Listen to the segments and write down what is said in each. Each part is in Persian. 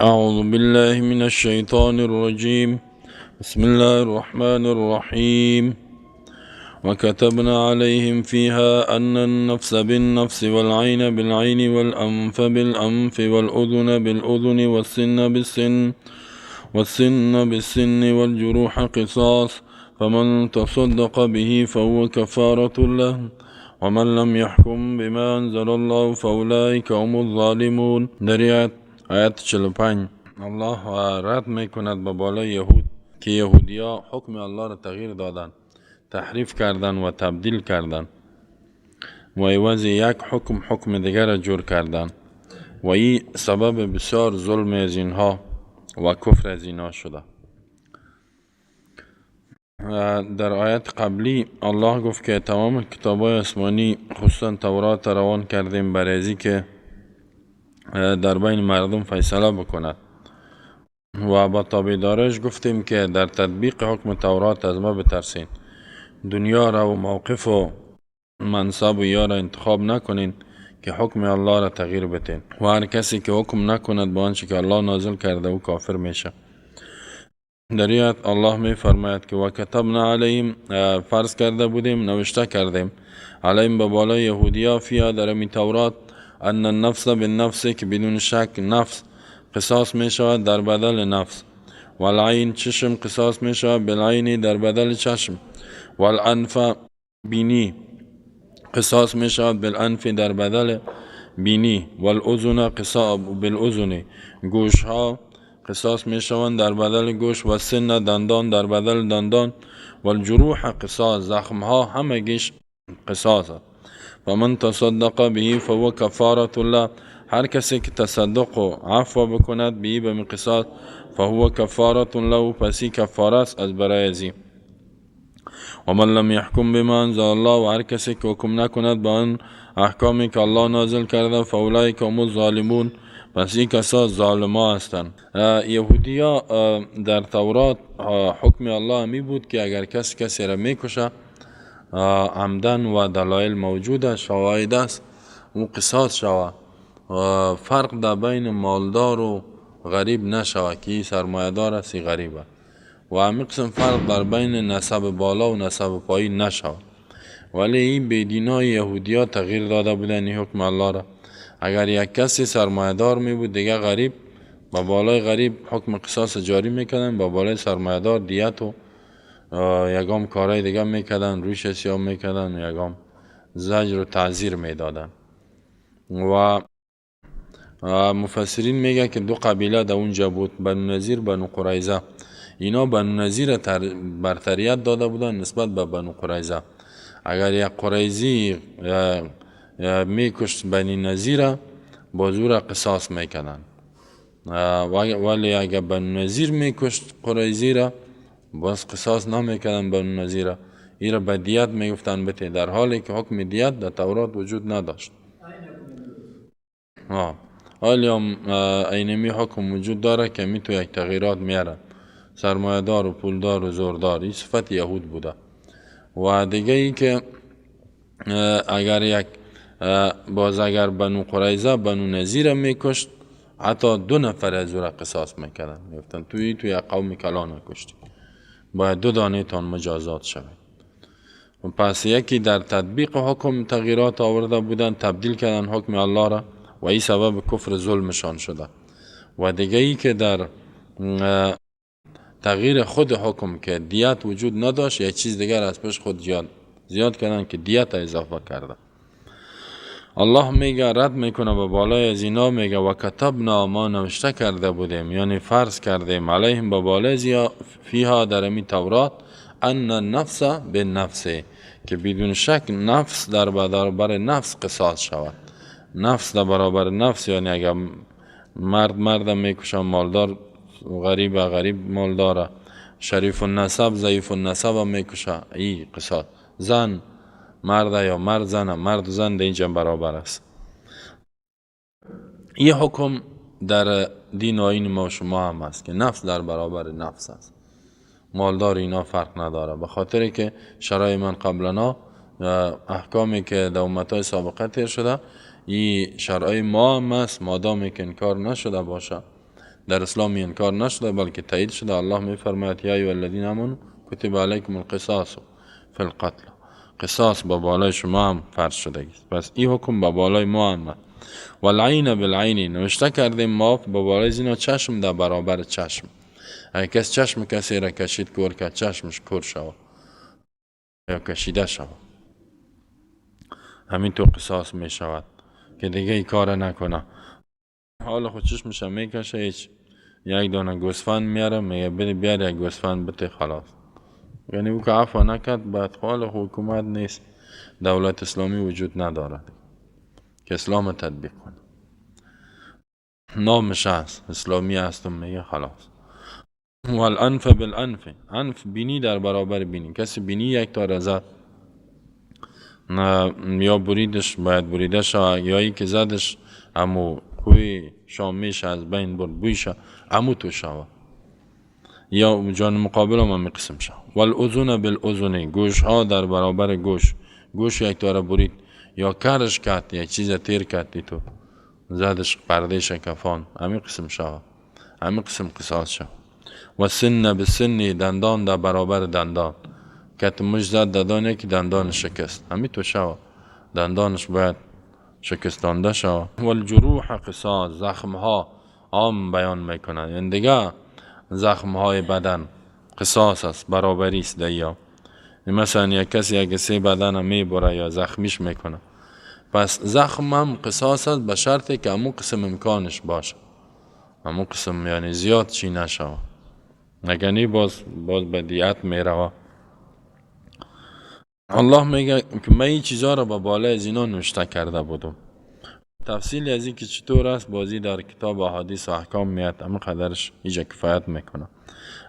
أعوذ بالله من الشيطان الرجيم. بسم الله الرحمن الرحيم. وكتبنا عليهم فيها أن النفس بالنفس والعين بالعين والأنف بالأنف والأذن بالأذن والسن بالسن والجروح قصاص، فمن تصدق به فهو كفارة له، ومن لم يحكم بما أنزل الله فأولئك هم الظالمون. در آیت 45 الله رد میکند به بالای یهود که یهودیا حکم الله را تغییر دادن، تحریف کردن و تبدیل کردن و عوض یک حکم دیگر را جور کردن و این سبب بسیار ظلم از اینها و کفر از اینها شده. در آیت قبلی الله گفت که تمام کتابای آسمانی خصوصا تورات روان کردیم برای ازی که در بین مردم فیصله بکند و با تابعدارش گفتیم که در تطبیق حکم تورات از ما بترسین، دنیا را و موقف و منصب و یار انتخاب نکنین که حکم الله را تغییر بتین و هر کسی که حکم نکند با آنچه که الله نازل کرده او کافر میشه. در آیت الله می فرماید که و کتبنا علیهم، فرض کرده بودیم، نوشته کردیم، علیهم به بالای یهودیا فیها در می تورات، ان النفس بالنفس که بدون شک نفس قصاص می شود در بدل نفس، والعین چشم قصاص می شود بالعین در بدل چشم، والانف بینی قصاص می شود بالانف در بدل بینی، والاذن قصاص بالاذن گوش ها قصاص می شوند در بدل گوش، و سن دندان در بدل دندان، والجروح قصاص زخم ها همگیش قصاص. فمن تصدق به فهو کفارة الله، هر کسی که تصدق و عفو بکند به به قصاص، فهو کفارة له، پسی کفاره است از برای ازی. ومن لم يحكم بما انزل الله، و هر کسی که حکم نکند با آن احکامی که الله نازل کرده، فاولئک هم الظالمون، پس این کسا ظالما هستند. یهودیا در تورات حکم الله همی بود که اگر کسی را میکشه عمدن و دلایل موجوده، شواهد است، او قصاص شوه، فرق در بین مالدار و غریب نشوه که سرمایه دار است غریبه، و همی قسم فرق در بین نسب بالا و نسب پایین نشوه. ولی این بیدینای یهودیا تغییر داده بودن این حکم الله را. اگر یک کسی سرمایه دار می بود دیگه غریب، با بالای غریب حکم قصاص جاری میکردن، با بالای سرمایه دار دیت و یگام کارهای دیگه میکردن، روش سیاه میکردن، یگام زجر و تعذیر میدادن. و مفسرین میگه که دو قبیله در اونجا بود، بنو نذیر بنو قریظه. اینا بنو نذیر برتریت داده بودن نسبت به بنو قریظه. اگر یک قریظی میکشت بنی نذیر با زور قصاص میکنن، ولی اگر بنو نذیر میکشت قریظی را باز قصاص نمیکنن بنو نذیر، این را به دیت میگفتن بته، در حالی که حکم دیت در تورات وجود نداشت. حالی هم اینمی حکم وجود داره که می تو یک تغییرات میاره، سرمایه دار و پولدار و زوردار، این صفت یهود بوده. و دیگه ای که اگر بنو قریظه بنو نذیر میکشت، حتی 2 نفر از او را قصاص میکردن، میگفتن توی یک قوم کلان کشتی، باید 2 دانه تان مجازات شود. و پس یکی در تطبیق حکم تغییرات آورده بودن، تبدیل کردن حکم الله را و این سبب کفر ظلمشان شده. و دیگه ای که در تغییر خود حکم که دیت وجود نداشت، یک چیز دیگر از پیش خود زیاد کردن که دیت اضافه کرده. الله میگه رد میکنه به بالای از اینا، میگه و کتبنا، ما نوشته کرده بودیم، یعنی فرض کردیم، علیهم به بالای زیا فیها در امی تورات، ان النفس بالنفس که بدون شک نفس در برابر نفس قصاص شود. نفس در برابر نفس، یعنی اگر مرد میکشه مالدار غریب مالداره، شریف النسب ضعیف النسب میکشه، ای قصاص. زن مرد یا مرد زن، مرد و زن در اینجا برابر است. این حکم در دین و آیین ما و شما هم است که نفس در برابر نفس است، مالدار اینا فرق نداره، به خاطر که شرای من قبلنا احکامی که در امتهای سابقه تیر شده این شرای ما هم است، مادامی که انکار نشده باشه در اسلام انکار نشده بلکه تایید شده. الله میفرماید یا ایها الذین آمنوا کتب علیکم القصاص فی القتل، قصاص با بالای شما هم فرض شده است. پس این حکم با بالای ما هم. والعین بالعین، نوشته کردیم ما با بالای زینا چشم در برابر چشم. اگر کس چشم کسی را کشید کور که چشمش کور شود یا کشیده شود، همین تو قصاص می شود که دیگه ای کار نکنه. حالا خود چشمش میکشه، هیچ یک دانه گوسفند میاره میگه بری بیار یک گوسفند بته خلاص. یعنی او که عفو نکرد بعد حال حکومت نیست، دولت اسلامی وجود ندارد که اسلام تطبیق کنه. نامش هست اسلامی هستم میگه خلاص. والانف بالانف، انف بینی در برابر بینی. کسی بینی یک تار زد یا بریدش باید بریده شد، یا ای که زدش امو کوی شامیش از بین برد بویش امو تو شود، یا جان مقابل هم همی قسم شد. والاذن بالاذن، گوش ها در برابر گوش. گوش یک تار برید یا کرش کرد یک چیز تیر کردی تو زدش پرده شکفان، همی قسم شد، همی قسم قصاص شد. و سن به سنی، دندان در برابر دندان. کت مش زد دندان که دندان شکست، همی تو شود دندانش باید شکستانده شود. والجروح قصاص، زخم ها عام بیان میکنند. یعنی دیگه زخم های بدن قصاص است، برابری است دیا. مثلا یک کسی یک سه بدن میبره یا زخمیش میکنه، پس زخم هم قصاص است به شرطی که همون قسم امکانش باشه، همون قسم یعنی زیاد چی نشود، نگنی باز به دیت میروه. الله میگه که من این چیزا را به بالای از اینا نوشته کرده بودم. تفصیل از این که چطور است بازی در کتاب احادیث و احکام میاد، اما قدرش اینجا کفایت میکنه.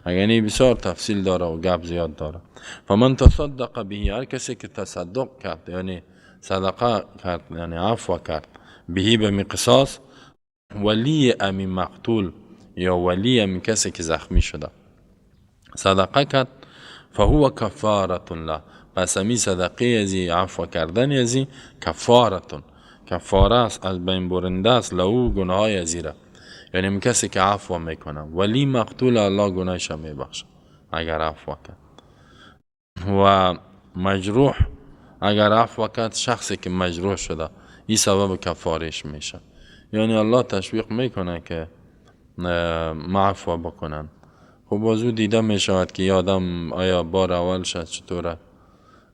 یعنی بسیار تفصیل داره و گپ زیاد داره. فمن تصدق به، هر کسی که تصدق کرد یعنی صدقه کرد یعنی عفو کرد، بهی به قصاص، ولی امی مقتول یا ولی امی کسی که زخمی شده صدقه کرد، فهو کفارة له، پس امی صدقه ازی عفو کردن ازی کفارتون، کفاره است از بین برنده است لهو گناه های ازیره. یعنی امی کسی که عفو میکنه ولی مقتول الله گناهش میبخشه اگر عفو کرد. و مجروح اگر عفو کرد، شخصی که مجروح شده این سبب کفارش میشه. یعنی الله تشویق میکنه که معفو بکنن. خب بازو دیده میشود که آدم آیا بار اول شد چطوره،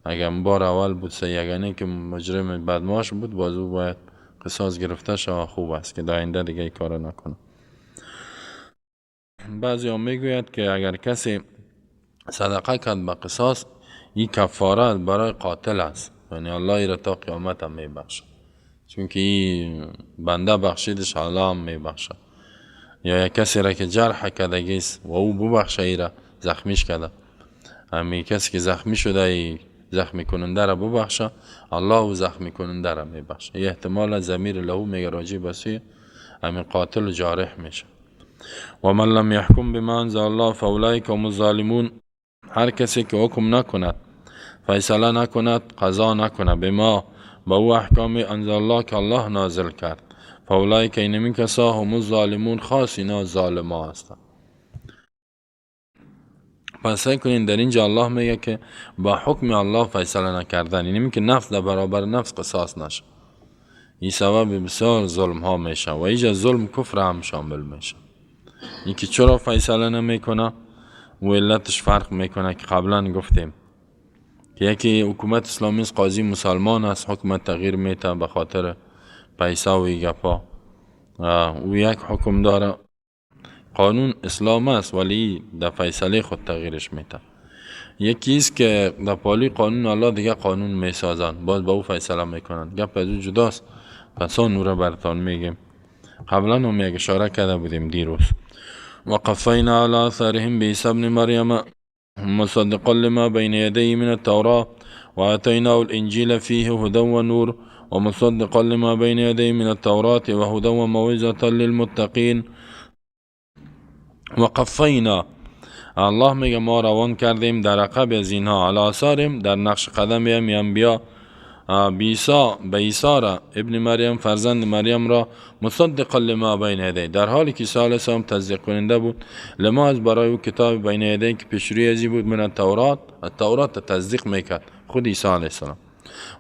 اگر بار اول بود یگانه که مجرم بدماش بود بازو باید قصاص گرفته شود. خوب است که در آینده دیگه ای کار نکنه. بعضی هم میگوید که اگر کسی صدقه کرد به قصاص، این کفاره برای قاتل است، یعنی الله ای را تا قیامت هم میبخشه، چون که این بنده بخشیدش الله هم میبخشه. یا یک کسی را که جرح کردگی است و او ببخشه ای را زخمیش کرده، همین کسی که زخمی شده ای زخمی کننده را ببخشه، الله او زخمی کننده را میبخشه. یه احتمال ضمیر لهو میگه راجع بسی همین قاتل و جارح میشه. و من لم یحکم بما انزل الله فاولئک هم الظالمون، هر کسی که حکم نکند، فیصله نکند، قضا نکند بما با او احکام انزل الله که الله نازل کرد، فاولئک اینمی کسا هم الظالمون، خاص اینا ظالما هستند. پس سعی کنین در اینجا الله میگه که با حکم الله فیصله نکردن، اینمی که نفس در برابر نفس قصاص نشه، این سبب بسیار ظلم ها میشه و اینجا ظلم کفر هم شامل میشه. این که چرا فیصله نمیکنه و علتش فرق میکنه که قبلا گفتیم که یکی حکومت اسلامی است، قاضی مسلمان است، حکومت تغییر میته به خاطر پیسه و گپا، و یک حکم داره قانون اسلام است ولی در فیصله خود تغییرش میته. یکی است که در پالی قانون الله دیگه قانون میسازن، باز با او فیصله میکنن، گپ از او جداست. پس آن نوره برتان میگیم، قبلا هم یک اشاره کرده بودیم دیروز. وقفینا علی آثارهم بعیسی ابن مریم مصدقا لما بین یدیه من التوراة وآتیناه الانجیل فیه هدى و نور ومصدقا لما بین یدیه من التوراة وهدى وموعظة للمتقین. وقفینا، الله میگه ما روان کردیم در عقب از اینها، علی آثارهم در نقش قدم انبیا، بیسا را ابن مریم فرزند مریم را مصدقا لما بین یدیه، در حالی که عیسی علیه السلام تصدیق کننده بود لما از برای او کتاب بین یدیه که پیشروی ازی بود من التورات تصدیق میکرد خود عیسی علیه السلام.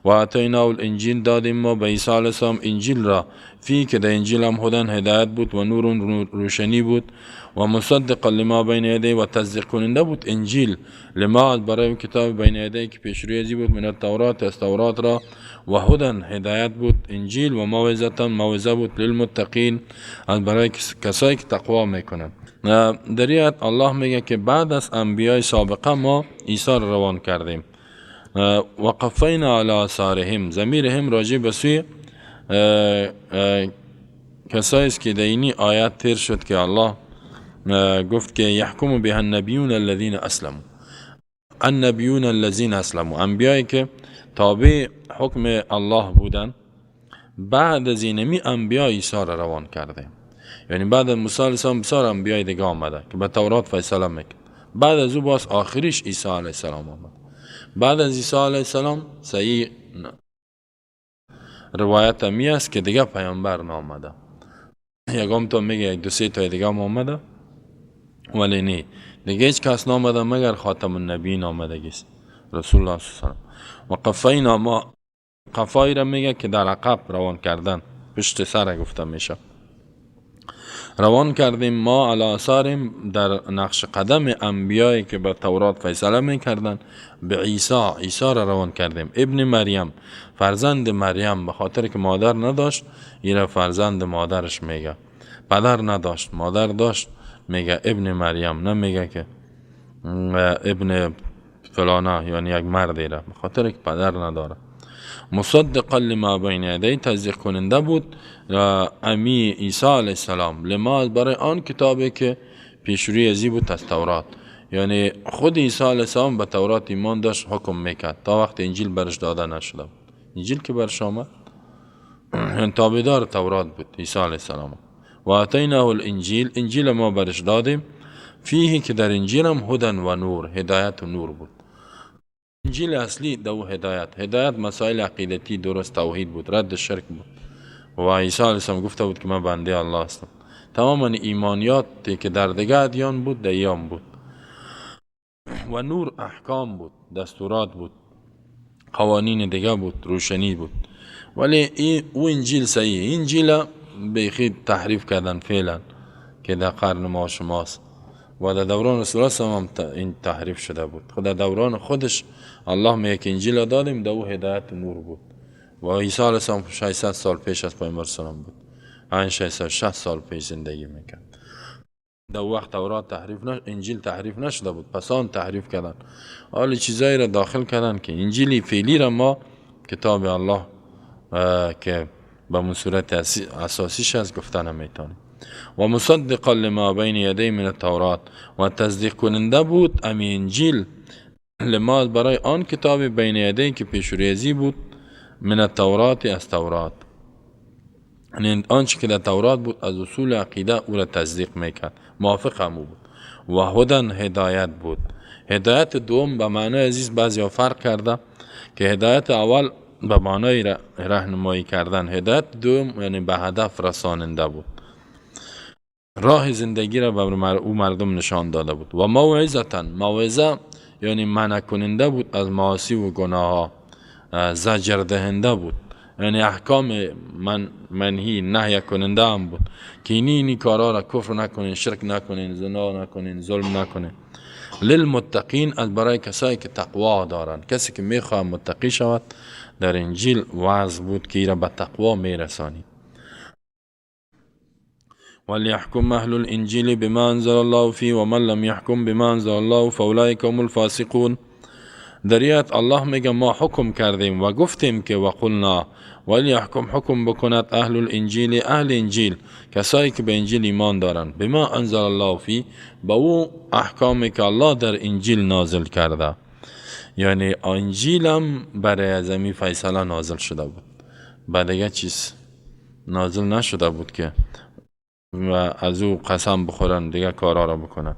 و اتینا الانجیل دادیم ما به عیسی علیه السلام انجیل را فی که در انجیل هم هدن هدایت بود و نور روشنی بود و مصدقا لما بین یدیه و تصدیق کننده بود انجیل لما برای کتاب بین یدیه که پیشروی ازی بود من التورات از تورات را و هدن هدایت بود انجیل و موعظه بود للمتقین از برای کسایی که تقوا میکنند. در آیت الله میگه که بعد از انبیای سابقه ما عیسی را روان کردیم. و قفینا علی آثارهم، ضمیر هم راجع به سوی کسایی است که در این آیات تیر شد که الله گفت که یحکم به النبیون الذین اسلموا، النبیون الذین اسلموا، انبیایی که تابع حکم الله بودن. بعد از اینمی انبیا عیسی را روان کرده، یعنی بعد از موسی علیه السلام بسیار انبیای دیگه آمده که به تورات فیصله میکرد. بعد از او باز آخریش عیسی علیه السلام آمد. بعد از عیسی علیه السلام صحیح روایت همی است که دیگه پیامبر نامده. یکم تو میگه یک دو سه تا دیگه آمده، ولی نه دیگه هیچ کس نامده مگر خاتم النبیین آمدگیست رسول الله صلی الله علیه و قفینا ما، قفای را میگه که در عقب روان کردن، پشت سر گفته میشه. روان کردیم ما علی آثارهم در نقش قدم انبیایی که به تورات فیصله میکردن به عیسی را روان کردیم ابن مریم، فرزند مریم، به خاطر که مادر نداشت ایره فرزند مادرش میگه، پدر نداشت مادر داشت میگه ابن مریم، نمیگه که ابن فلانه یعنی یک مرد ایره، به خاطر که پدر نداره. مصدقا لما بین یدیه، تصدیق کننده بود امی عیسی علیه السلام لما برای آن کتابی که پیشروی ازی بود از تورات، یعنی خود عیسی علیه السلام به تورات ایمان داشت، حکم میکرد تا وقت انجیل برش داده نشده بود. انجیل که برش آمد تابعدار تورات بود عیسی علیه السلام. و اتیناه الانجیل، انجیل ما برش دادیم فیه که در انجیل هم هدن و نور، هدایت و نور بود. انجیل اصلی دو هدایت مسائل عقیدتی درست توحید بود، رد شرک بود. و عیسی علیه السلام گفته بود که من بنده الله هستم. تماما ایمانیاتی که در دیگه ادیان بود دیام بود. و نور احکام بود، دستورات بود، قوانین دیگه بود، روشنی بود. ولی او انجیل صحیح، انجیل بیخی تحریف کردن فعلا که در قرن ما شماست و در دوران رسول الله صلی الله علیه و آله این تحریف شده بود. خود در دوران خودش الله میگه که انجیل دادیم دو هدایت نور بود. و عیسی علیه السلام 600 سال پیش از پیامبر سلام بود، این 660 سال پیش زندگی میکرد. در وقت تورات انجیل تحریف نشده بود، پس آن تحریف کردن، حالی چیزایی را داخل کردن که انجیلی فعلی را ما کتاب الله که به من صورت اساسیش از گفتن نمیتونیم. و مصدقا لما بین یدیه من التورات، و تصدیق کننده بود امی انجیل لما برای آن کتاب بین یدیه که پیشروی بود من التورات از تورات، یعنی آنچه که در تورات بود از اصول عقیده او را تصدیق میکرد، موافق همو بود. و هدن هدایت بود. هدایت دوم به معنای عزیز بعضی ها فرق کرده که هدایت اول به معنای راهنمایی کردن، هدایت دوم یعنی به هدف رساننده بود، راه زندگی را به او مردم نشان داده بود. و موعظه یعنی منع کننده بود از معاصی و گناه ها، زجر دهنده بود، یعنی احکام منهی نهی کننده هم بود که اینی کارا را کفر نکنین، شرک نکنین، زنا نکنین، ظلم نکنین. للمتقین، از برای کسایی که تقوا دارن، کسی که میخواه متقی شود در انجیل وعظ بود که ایرا به تقوا میرسانی. وليحكم أهل الإنجيل بما أنزل الله فيه ومن لم يحكم بما أنزل الله فأولئك هم الفاسقون. دریات الله میگه ما حکم کردیم و گفتیم که و قلنا ولیحکم، حکم بکند اهل الانجیل، اهل انجیل، کسایی که به انجیل ایمان دارن، بما انزل الله فی، با او احکامی که الله در انجیل نازل کرده. یعنی انجیل هم برای ازمی فیصله نازل شده بود، بعد دیگه چیز نازل نشده بود که و از او قسم بخورن دیگه کارا را بکنن.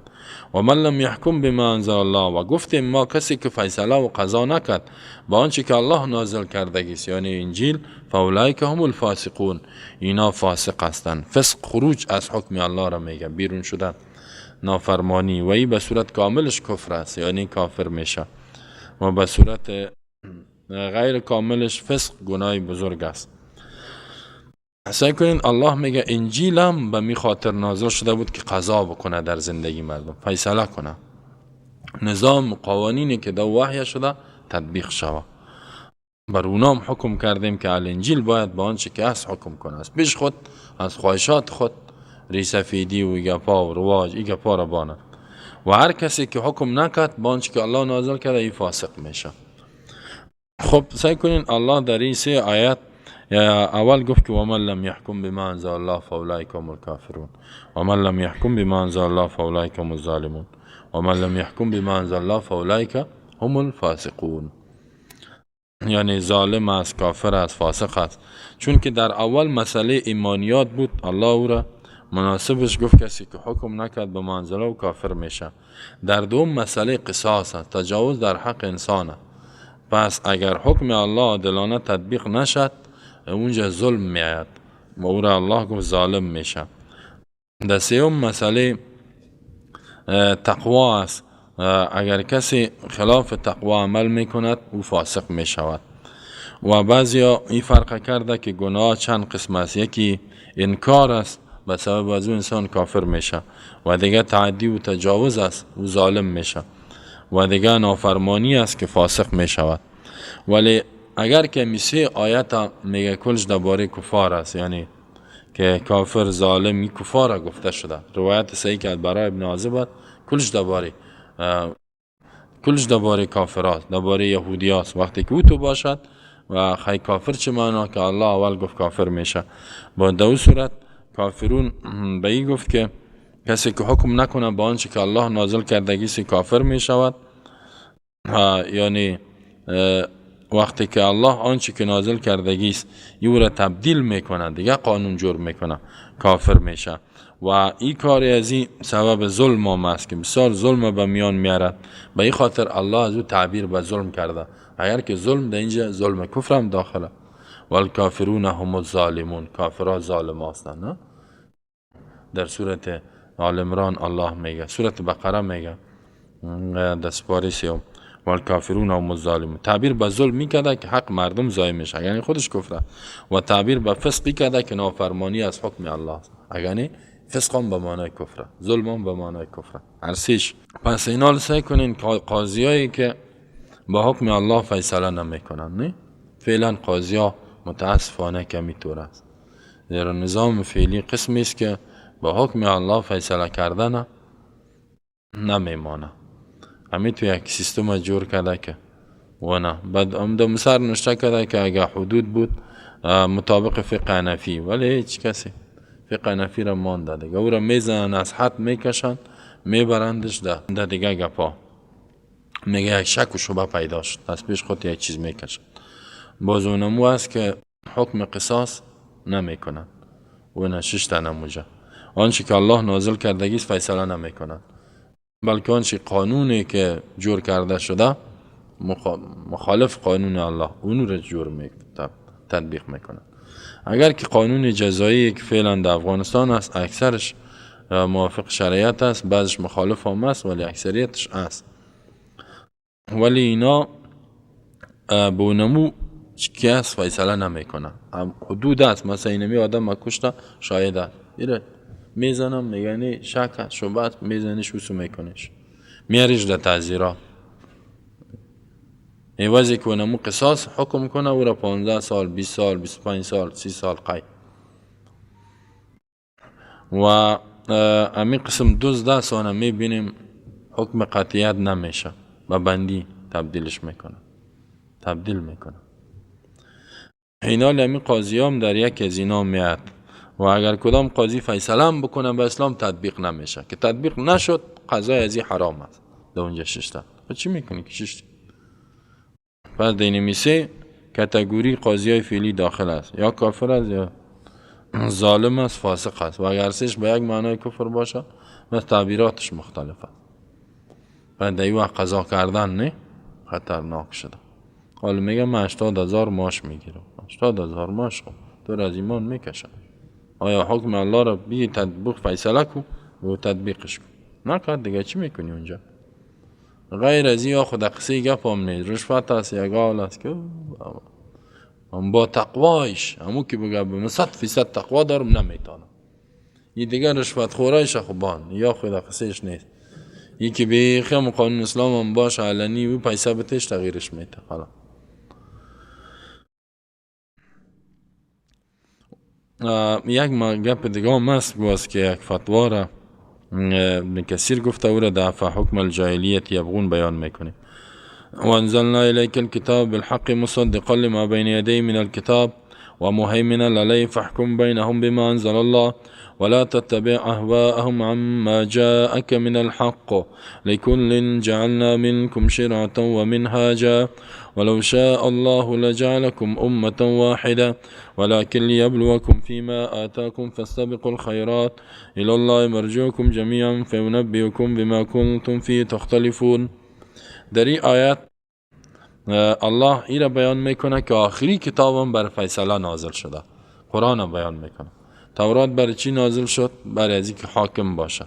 و من لم یحکم بما انزل الله، و گفتیم ما کسی که فیصله و قضا نکرد با آنچه که الله نازل کردگی است یعنی انجیل، فاولئک هم الفاسقون، اینا فاسق هستند. فسق خروج از حکم الله را میگه، بیرون شدن، نافرمانی، و این به صورت کاملش کفر است یعنی کافر میشه، و به صورت غیر کاملش فسق گناه بزرگ است. سعی کنین، الله میگه انجیل هم به می خاطر نازل شده بود که قضا بکنه در زندگی مردم، فیصله کنه، نظام قوانینی که در وحی شده تطبیق شوه. بر اونام حکم کردیم که الانجیل باید با آنچه که هست حکم کنه، از پیش خود از خواهشات خود ریسفیدی و گپا و رواج ای گپا را بانه، و هر کسی که حکم نکرد با آنچه که الله نازل کرده ای فاسق میشه. خب سعی کنین، الله در این 3 آیت اول گفت که ومن لم يحكم بما انزل الله فاولئک هم الکافرون، ومن لم يحكم بما انزل الله فاولئک هم الظالمون، ومن لم يحكم بما انزل الله فاولئک هم الفاسقون. یعنی ظالم است، کافر است، فاسق است. چون که در اول مسئله ایمانیات بود، الله او را مناسبش گفت کسی که حکم نکرد به منزله و کافر میشه. در دوم مسئله قصاص است، تجاوز در حق انسان است. پس اگر حکم الله عادلانه تطبیق نشد اونجا ظلم میاد و او را الله گفت ظالم میشه. در سوم مسئله تقوا است، اگر کسی خلاف تقوا عمل میکند او فاسق میشود. و بعضیا این فرق کرده که گناه چند قسم است، یکی انکار است به سبب از اون انسان کافر میشه، و دیگه تعدی و تجاوز است او ظالم میشه، و دیگه نافرمانی است که فاسق میشود. ولی اگر که میسه آیت میگه کلش درباره کفار است، یعنی که کافر ظالم کفار گفته شده. روایت صحیح که برای ابن عازب کلش درباره کافرات، درباره یهودیات. وقتی که او تو باشد و خی کافر چه معنا که الله اول گفت کافر میشه. با دو صورت کافرون به این گفت که کسی که حکم نکنه با آنچه که الله نازل کردگی سی کافر میشود، یعنی وقتی که الله آنچه که نازل کردگی است یو را تبدیل میکنه، دیگه قانون جور میکنه، کافر میشه. و این کار از این سبب ظلم هم است که بسیار ظلم به میان میارد. به این خاطر الله از او تعبیر به ظلم کرده. اگر که ظلم در اینجا ظلم کفر هم داخله. والکافرون هم الظالمون، کافرها ظالم هستند. در سورت آل عمران الله میگه، سورت بقره میگه در سپاره 3 والکافرون هم الظالمون. تعبیر به ظلم میکرده که حق مردم ضایع میشه، یعنی خودش کفره. و تعبیر به فسق کرده که نافرمانی از حکم الله است، یعنی فسق هم به معنای کفره، ظلم هم به معنای کفره. ارسیش پس اینا سعی کنین قاضیایی که با حکم الله فیصله نمیکنن، نه فعلا قاضیا متاسفانه کمی طور است. در نظام فعلی قسمی است که با حکم الله فیصله کردن نمیمانه. همین تو یک سیستم جور کرده که و نه بعد امده مصر نشته کرده که اگه حدود بود مطابق فقه حنفی، ولی هیچ کسی فقه حنفی را مانده دیگه. او را میزنن از حد میکشن میبرندش ده دیگه گپا، میگه یک شک و شبه پیدا شد، از پیش خود یک چیز میکشن. باز اونمو است که حکم قصاص نمیکنن و نه 6 تا نموجه آنچه که الله نازل کردگیست فیصله نمیکنن، بلکه آنچه قانونی که جور کرده شده مخالف قانون الله اونو را جور تطبیق میکنن. اگر که قانون جزایی که فعلا در افغانستان است اکثرش موافق شریعت است، بعضش مخالف هم است ولی اکثریتش است. ولی اینا به اونمو چی است فیصله نمیکنن. حدود است، مثلا اینمی آدم کشته شاید است ایره میزنم میگنی شک است شبهت میزنیش وسو میکنیش میاریش در تعزیرات. ایوازی که اونمو قصاص حکم کنه او را 15 سال 20 سال 25 سال 30 سال قید. و امی قسم 12 سانه میبینیم حکم قطعیت نمیشه، با بندی تبدیلش میکنه، تبدیل میکنه. اینا امی قاضی هم در یک از اینا میاد و اگر کدام قاضی فیصله هم بکنه به اسلام تطبیق نمیشه، که تطبیق نشد قضای ازی حرام است. در اونجا ششتا و چی میکنی که ششتا؟ پس دینی میسه کتگوری قاضی های فعلی داخل است، یا کافر است یا ظالم است، فاسق است و اگر سش به یک معنای کفر باشه و تعبیراتش مختلفه. بعد دیو قضا کردن نه خطرناک شده. حالا میگه من 80,000 ماش میگیرم. 80,000 ماش خب تو از ایمان میکشم. آیا حکم الله را بی تطبیق فیصله کو و تطبیقش کن. نکرد دیگه چی میکنی اونجا؟ غیر از این خود قصه گپ هم نیست. رشوت است یا گال است که هم با تقوایش همون که بگه من 100% تقوا دارم نمیتونم. این دیگه رشوت خورایش خوبان یا خود قصهش نیست. این که بیخیم قانون اسلام هم باشه علنی و پیسه بتش تغییرش میته. حالا یک گپ دیگه هم هست باز که یک فتوا را ابن کثیر گفته او را دفع حکم الجاهلیت یبغون بیان میکنه. وانزلنا الیک الكتاب بالحق مصدقا لما بین یدیه من الكتاب ومهيمنا عليه فاحكم بينهم بما أنزل الله ولا تتبع أهواءهم عما جاءك من الحق لكل جعلنا منكم شرعة ومنهاجا ولو شاء الله لجعلكم أمة واحدة ولكن ليبلوكم فيما آتاكم فاستبقوا الخيرات إلى الله مرجوكم جميعا فينبئكم بما كنتم فيه تختلفون. در این آیت الله این را بیان میکنه که آخری کتابم بر فیصله نازل شده. قرآن بیان میکنه. تورات برای چی نازل شد؟ برای از اینکه حاکم باشد،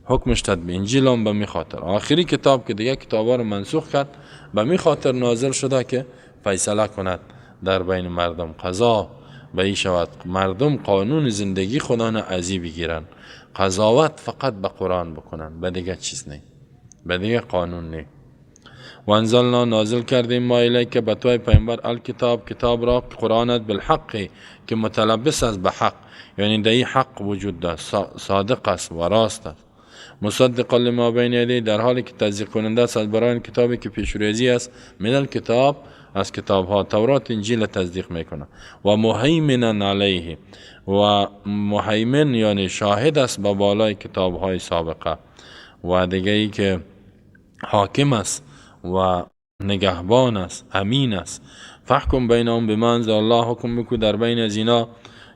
حکمش تطبیق. انجیل هم به می خاطر آخری کتاب که دیگه کتابا رو منسوخ کرد به می خاطر نازل شده که فیصله کند در بین مردم، قضا به این شود مردم قانون زندگی خدا نه ازی بگیرن، قضاوت فقط به قرآن بکنن، به دیگه چیز نه، به دیگه قانون نه. و انزلنا نازل کردیم ما الیک به توی پیامبر الکتاب کتاب را قرآنت بالحق که متلبس است به حق، یعنی در این حق وجود دارد، صادق است و راست است. مصدقا لما بین یدیه در حالی که تصدیق کننده است از برای کتابی که پیشرویزی است من الکتاب از کتاب ها تورات انجیل تصدیق میکنه. و مهیمنا علیه و مهیمن یعنی شاهد است به بالای کتاب های سابقه و دیگه ای که حاکم است و نگهبان است، امین است. فحکم بینهم بما انزل الله حکم میکو در بین از اینا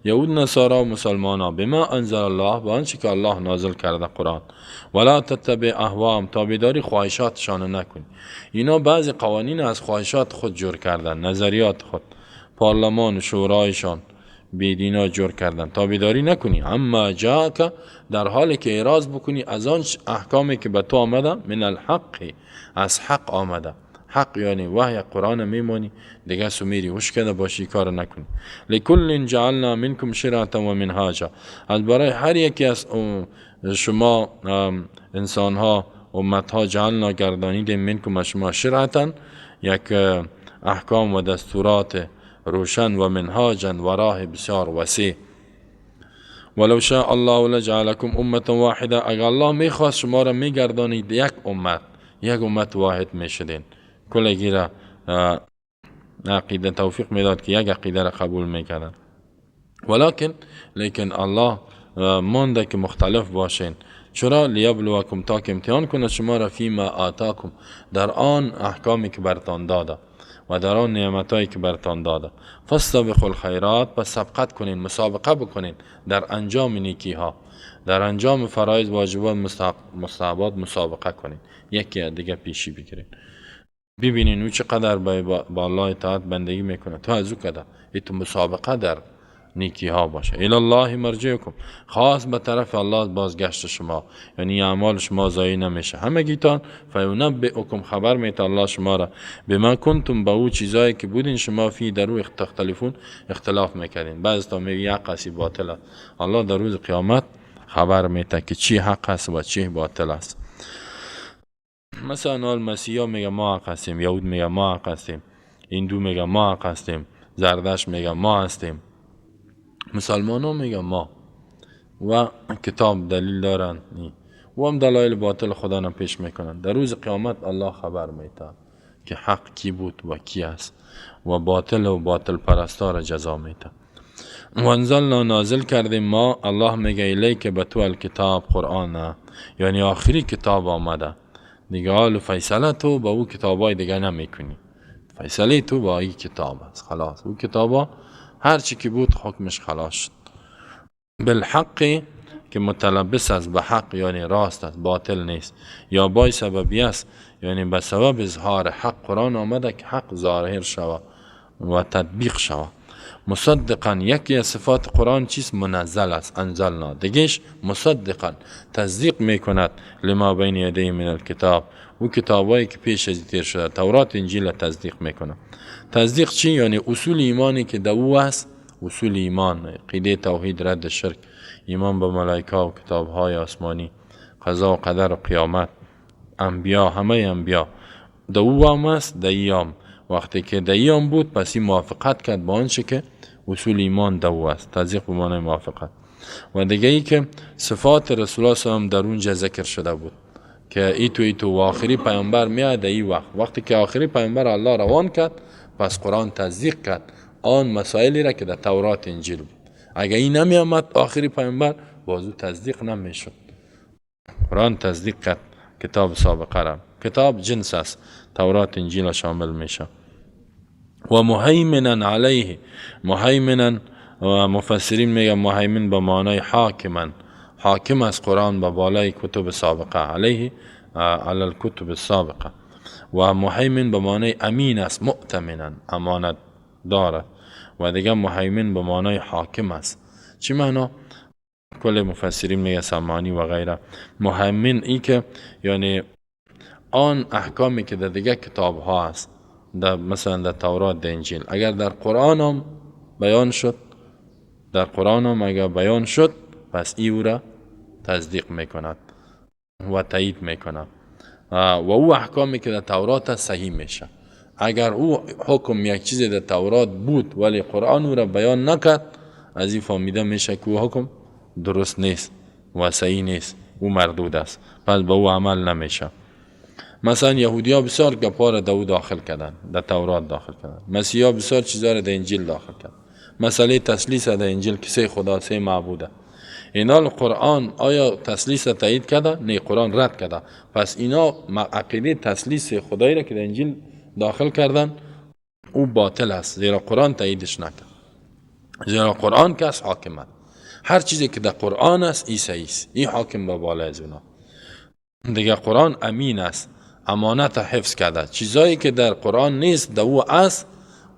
یهود نصارا و مسلمانا بما انزل الله با آنچه که الله نازل کرده قرآن. ولا تتبع اهواهم تابعداری خواهشاتشان نکنی. اینا بعضی قوانین از خواهشات خود جور کردن، نظریات خود، پارلمان و شورایشان بیدینا جور کردن. تابعداری نکنی اما جاءک در حالی که اعراض بکنی از آن احکامی که به تو آمده من الحق از حق آمده. حق یعنی وحی قرآن میمونی دیگه سمیری وش کده باشی کار نکنی. لکل جعلنا منکم شرعة و منهاجا از برای هر یکی از شما انسان ها امت ها جعلنا گردانیدیم منکم شما شرعة یک احکام و دستورات روشن و منهاجا و راه بسیار وسیع. ولو شاء الله لجعلكم امه واحده اگر الله میخواست شما را میگردانید یک امت واحد میشدین، کلگی را عقیده توفیق میداد که یک عقیده را قبول میکردن. لیکن الله مانده که مختلف باشین. چرا؟ لیبلوکم تا که امتحان کنه شما را فیما آتاکم در آن احکامی که برتان داده و در آن نعمتایی که برتان داده. فاستبقوا الخیرات پس سبقت کنین، مسابقه بکنین در انجام نیکی ها، در انجام فرایض واجبات مستحبات مسابقه کنین، یکی دیگه پیشی بگیرین. ببینین او چقدر با الله اطاعت بندگی میکنه، تو از او کده ایتو مسابقه در نیکی ها باشه. الی الله مرجعکم خاص به طرف الله بازگشت شما، یعنی اعمال شما ضایع نمیشه همگیتان. فینبئکم خبر میده الله شما را بما کنتم با او چیزایی که بودین شما فی در او تختلفون اختلاف میکردین. بعضی تا میگه یک قصی باطل است، الله در روز قیامت خبر میده که چی حق است و چی باطل است. مثلا مسیحا میگه ما حق هستیم، یهود میگه ما حق هستیم، هندو میگه ما حق هستیم، زردشت میگه ما هستیم، مسلمان ها میگه ما و کتاب دلیل دارن و هم دلایل باطل خدا را پیش میکنن. در روز قیامت الله خبر میده که حق کی بود و کی است و باطل پرستا را جزا میده. و انزلنا نازل کردیم ما الله میگه الیک به تو الکتاب قرآن، یعنی آخری کتاب آمده دیگه. حال فیصله تو با او کتابای دیگه نمیکنی، فیصله تو با این کتاب است. خلاص او کتابا هر چی که بود حکمش خلاص شد. بالحق که متلبس است به حق یعنی راست است، باطل نیست. یا بای سببی است یعنی به سبب اظهار حق قرآن آمده که حق ظاهر شود و تطبیق شود. مصدقا یکی از صفات قرآن چیست؟ منزل است، انزلنا. دیگهش مصدقا تصدیق میکند لما بین یدیه من الکتاب، او کتابایی که پیش از تیر شده، تورات انجیل تصدیق میکنه. تصدیق چی؟ یعنی اصول ایمانی که دو است، اصول ایمان، عقیده توحید، رد شرک، ایمان به ملائکه و کتابهای آسمانی، قضا و قدر و قیامت، انبیا، همه انبیا دو هم است. دیام وقتی که دیام بود پس این موافقت کرد با آنچه که اصول ایمان دو است، تصدیق به معنای موافقت. و دیگه ای که صفات رسول الله صلی الله علیه و آله در اونجا ذکر شده بود که ایتو و آخری پیامبر میاد این وقتی که آخری پیامبر الله روان کرد پس قرآن تصدیق کرد آن مسائلی را که در تورات انجیل بود. اگه این نمی آمد آخری پیامبر بازو تصدیق نمیشد. قرآن تصدیق کرد کتاب سابقه را. کتاب جنس است، تورات انجیل شامل میشه. و مهیمنا علیه، مهیمنا و مفسرین میگن مهیمن به معنای حاکما، حاکم از قرآن به بالای کتب سابقه، علیه علی الکتب السابقه. و مهیمن به معنای امین است، مؤتمنا، امانت دارد. و دیگه مهیمن به معنای حاکم است. چی معنا؟ کل مفسرین میگه سمانی و غیره. مهیمن ای که یعنی آن احکامی که در دیگه کتاب ها است، در مثلا در تورات، در انجیل، اگر در قرآن هم بیان شد، در قرآن هم اگر بیان شد پس او را تصدیق میکند و تایید میکند. و او احکامی که در تورات است صحیح میشه. اگر او حکم یک چیز در تورات بود ولی قرآن او را بیان نکرد، از این فهمیده میشه که او حکم درست نیست و صحیح نیست، او مردود است، پس به او عمل نمیشه. مثلا یهودی ها بسیار گپا را در او داخل کردن، در تورات داخل کردن. مسیحی ها بسیار چیزا را در انجیل داخل کردن. مسئله تثلیث در انجیل که سه خدا، سه معبوده. اینا قرآن آیا تثلیث را تایید کرده؟ نه، قرآن رد کرده. پس اینا عقیده تثلیث خدایی را که در انجیل داخل کردن او باطل است، زیرا قرآن تاییدش نکرد. زیرا قرآن کس حاکمه، هر چیزی که در قرآن است این صحیح است، این حاکم به بالای از اونا. دیگه قرآن امین است، امانت حفظ کرده. چیزایی که در قرآن نیست در او است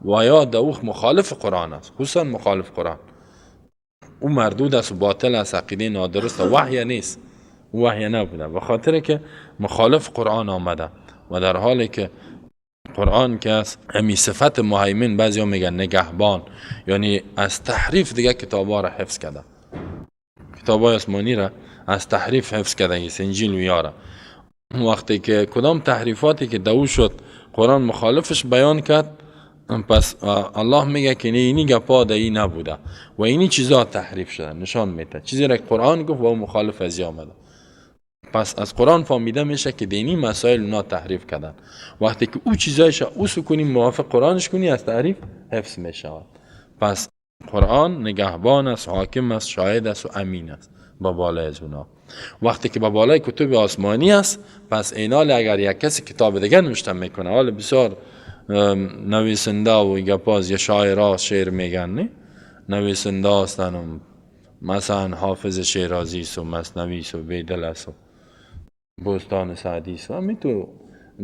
و یا در او مخالف قرآن است، خصوصا مخالف قرآن، او مردود است و باطل است، عقیده نادرست، وحی نیست، وحی نبوده، به خاطر که مخالف قرآن آمده. و در حالی که قرآن که است همین صفت مهیمن، بعضی ها میگن نگهبان، یعنی از تحریف دیگه کتاب ها را حفظ کرده، کتاب های آسمانی را از تحریف حفظ کرده، انجیل و یارا. وقتی که کدام تحریفاتی که دو شد قرآن مخالفش بیان کرد، پس الله میگه که اینی گپا دایی نبوده و اینی چیزا تحریف شده، نشان میده چیزی را قرآن گفت و مخالف از آمده. پس از قرآن فهمیده میشه که دینی مسائل اونا تحریف کردن. وقتی که او چیزایش او سکونی موافق قرآنش کنی از تحریف حفظ میشود. پس قرآن نگهبان است، حاکم است، شاهد است و امین است با بالای از اونا. وقتی که با بالای کتب آسمانی است پس اینال اگر یک کسی کتاب دیگه نوشته میکنه، حالا بسیار نویسنده و گپاز یا شاعرها شعر میگن، نه نویسنده هستن، مثلا حافظ شیرازی است و مثنوی است و بیدل است و بستان سعدی است و همینطور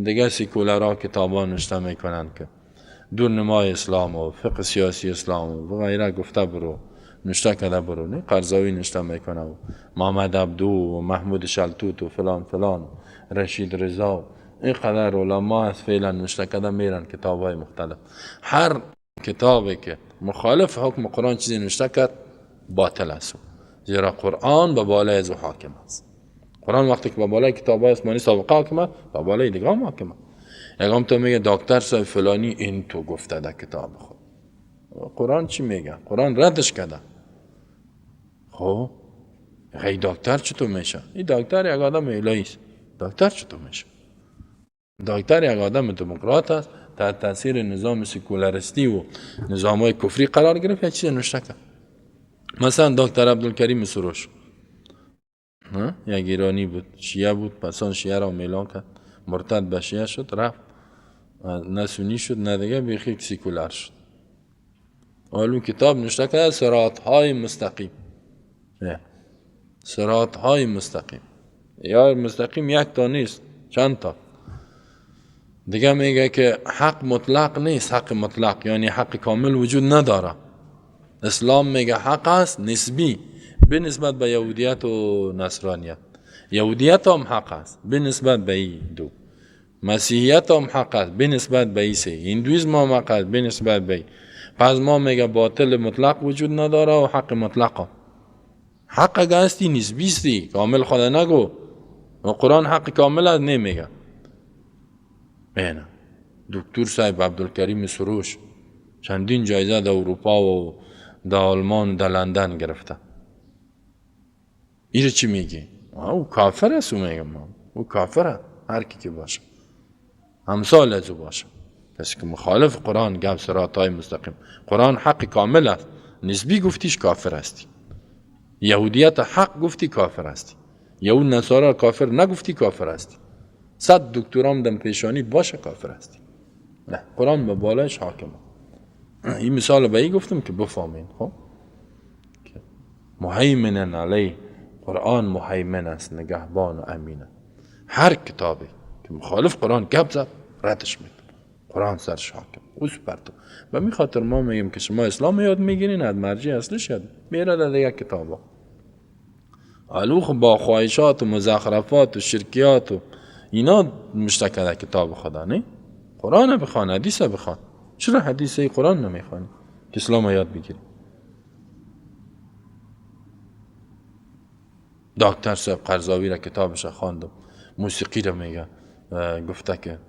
دیگه سیکولرها کتابا نوشته میکنن که دورنمای اسلام و فقه سیاسی اسلام و غیره گفته برو، نوشته کرده برو، نه قرضاوی نوشته میکنه و محمد عبدو و محمود شلتوت و فلان فلان، رشید رضا، اینقدر علما از فعلا نوشته کرده میرن کتابای مختلف. هر کتابی که مخالف حکم قرآن چیزی نوشته کرد باطل است، زیرا قرآن به بالای از حاکم است. قرآن وقتی که به بالای کتابای آسمانی سابقه حاکمه، به بالای دیگه هم حاکمه. یکم تو میگه دکتر صاحب فلانی این تو گفته در کتاب خود، قرآن چی میگه؟ قرآن ردش کرده. خب این دکتر چطور میشه؟ این دکتر یک آدم الهی است، دکتر چطور میشه؟ دکتر یک آدم دموکرات است، تحت تاثیر نظام سکولارستی و نظام‌های کفری قرار گرفت، یک چیز نوشته کرد. مثلا دکتر عبدالکریم سروش، یک ایرانی بود، شیعه بود، پس آن شیعه را میلان کرد، مرتد به شیعه شد، رفت نه سنی شد نه دیگه، بیخی سیکولار شد. حالا کتاب نوشته کرده صراط های مستقیم، صراط های مستقیم. یا مستقیم یک تا نیست، چند تا. دیگه میگه که حق مطلق نیست. حق مطلق یعنی حق کامل وجود نداره. اسلام میگه حق است نسبی به نسبت به یهودیت و نصرانیت. یهودیت هم حق است به نسبت به این دو. مسیحیت هم حق است به نسبت به این سه. هندویسم هم حق است به نسبت به این. پس ما میگه باطل مطلق وجود نداره و حق مطلق هم. حق اگه هستی نسبی استی، کامل خدا نگو. و قرآن حق کامل است نمیگه. اینه دکتر صاحب عبدالکریم سروش چندین جایزه در اروپا و در آلمان و در لندن گرفته. ایره چی میگی؟ او کافر است. میگم او کافر است هر کی که باشه، همسال از او باشه. کسی که مخالف قرآن گفت صراط های مستقیم، قرآن حق کامل است، نسبی گفتیش کافر هستی. یهودیت حق گفتی کافر هستی. یهود نصارا کافر نگفتی کافر هستی. 100 دکترام دم پیشانی باشه کافر هستی. نه، قرآن به بالایش حاکمه. این مثال به این گفتم که بفهمین. خب مهیمن علی، قرآن مهیمن است، نگهبان و امینه. هر کتابی که مخالف قرآن گپ زد ردش میکنه. قرآن سرش حاکم. اوس پرتو. به می خاطر ما میگیم که شما اسلام یاد میگیرین، از مرجع اصلش یاد میره در دیگه کتابا. علوخ با خواهشات و مزخرفات و شرکیات و اینا مشتکل در کتاب خدا. نه قرآن بخوان، حدیث بخوان. چرا حدیث قرآن نمیخوانی که اسلام یاد بگیری؟ دکتر صاحب قرضاوی را کتابش خواندم، موسیقی را میگه، گفته که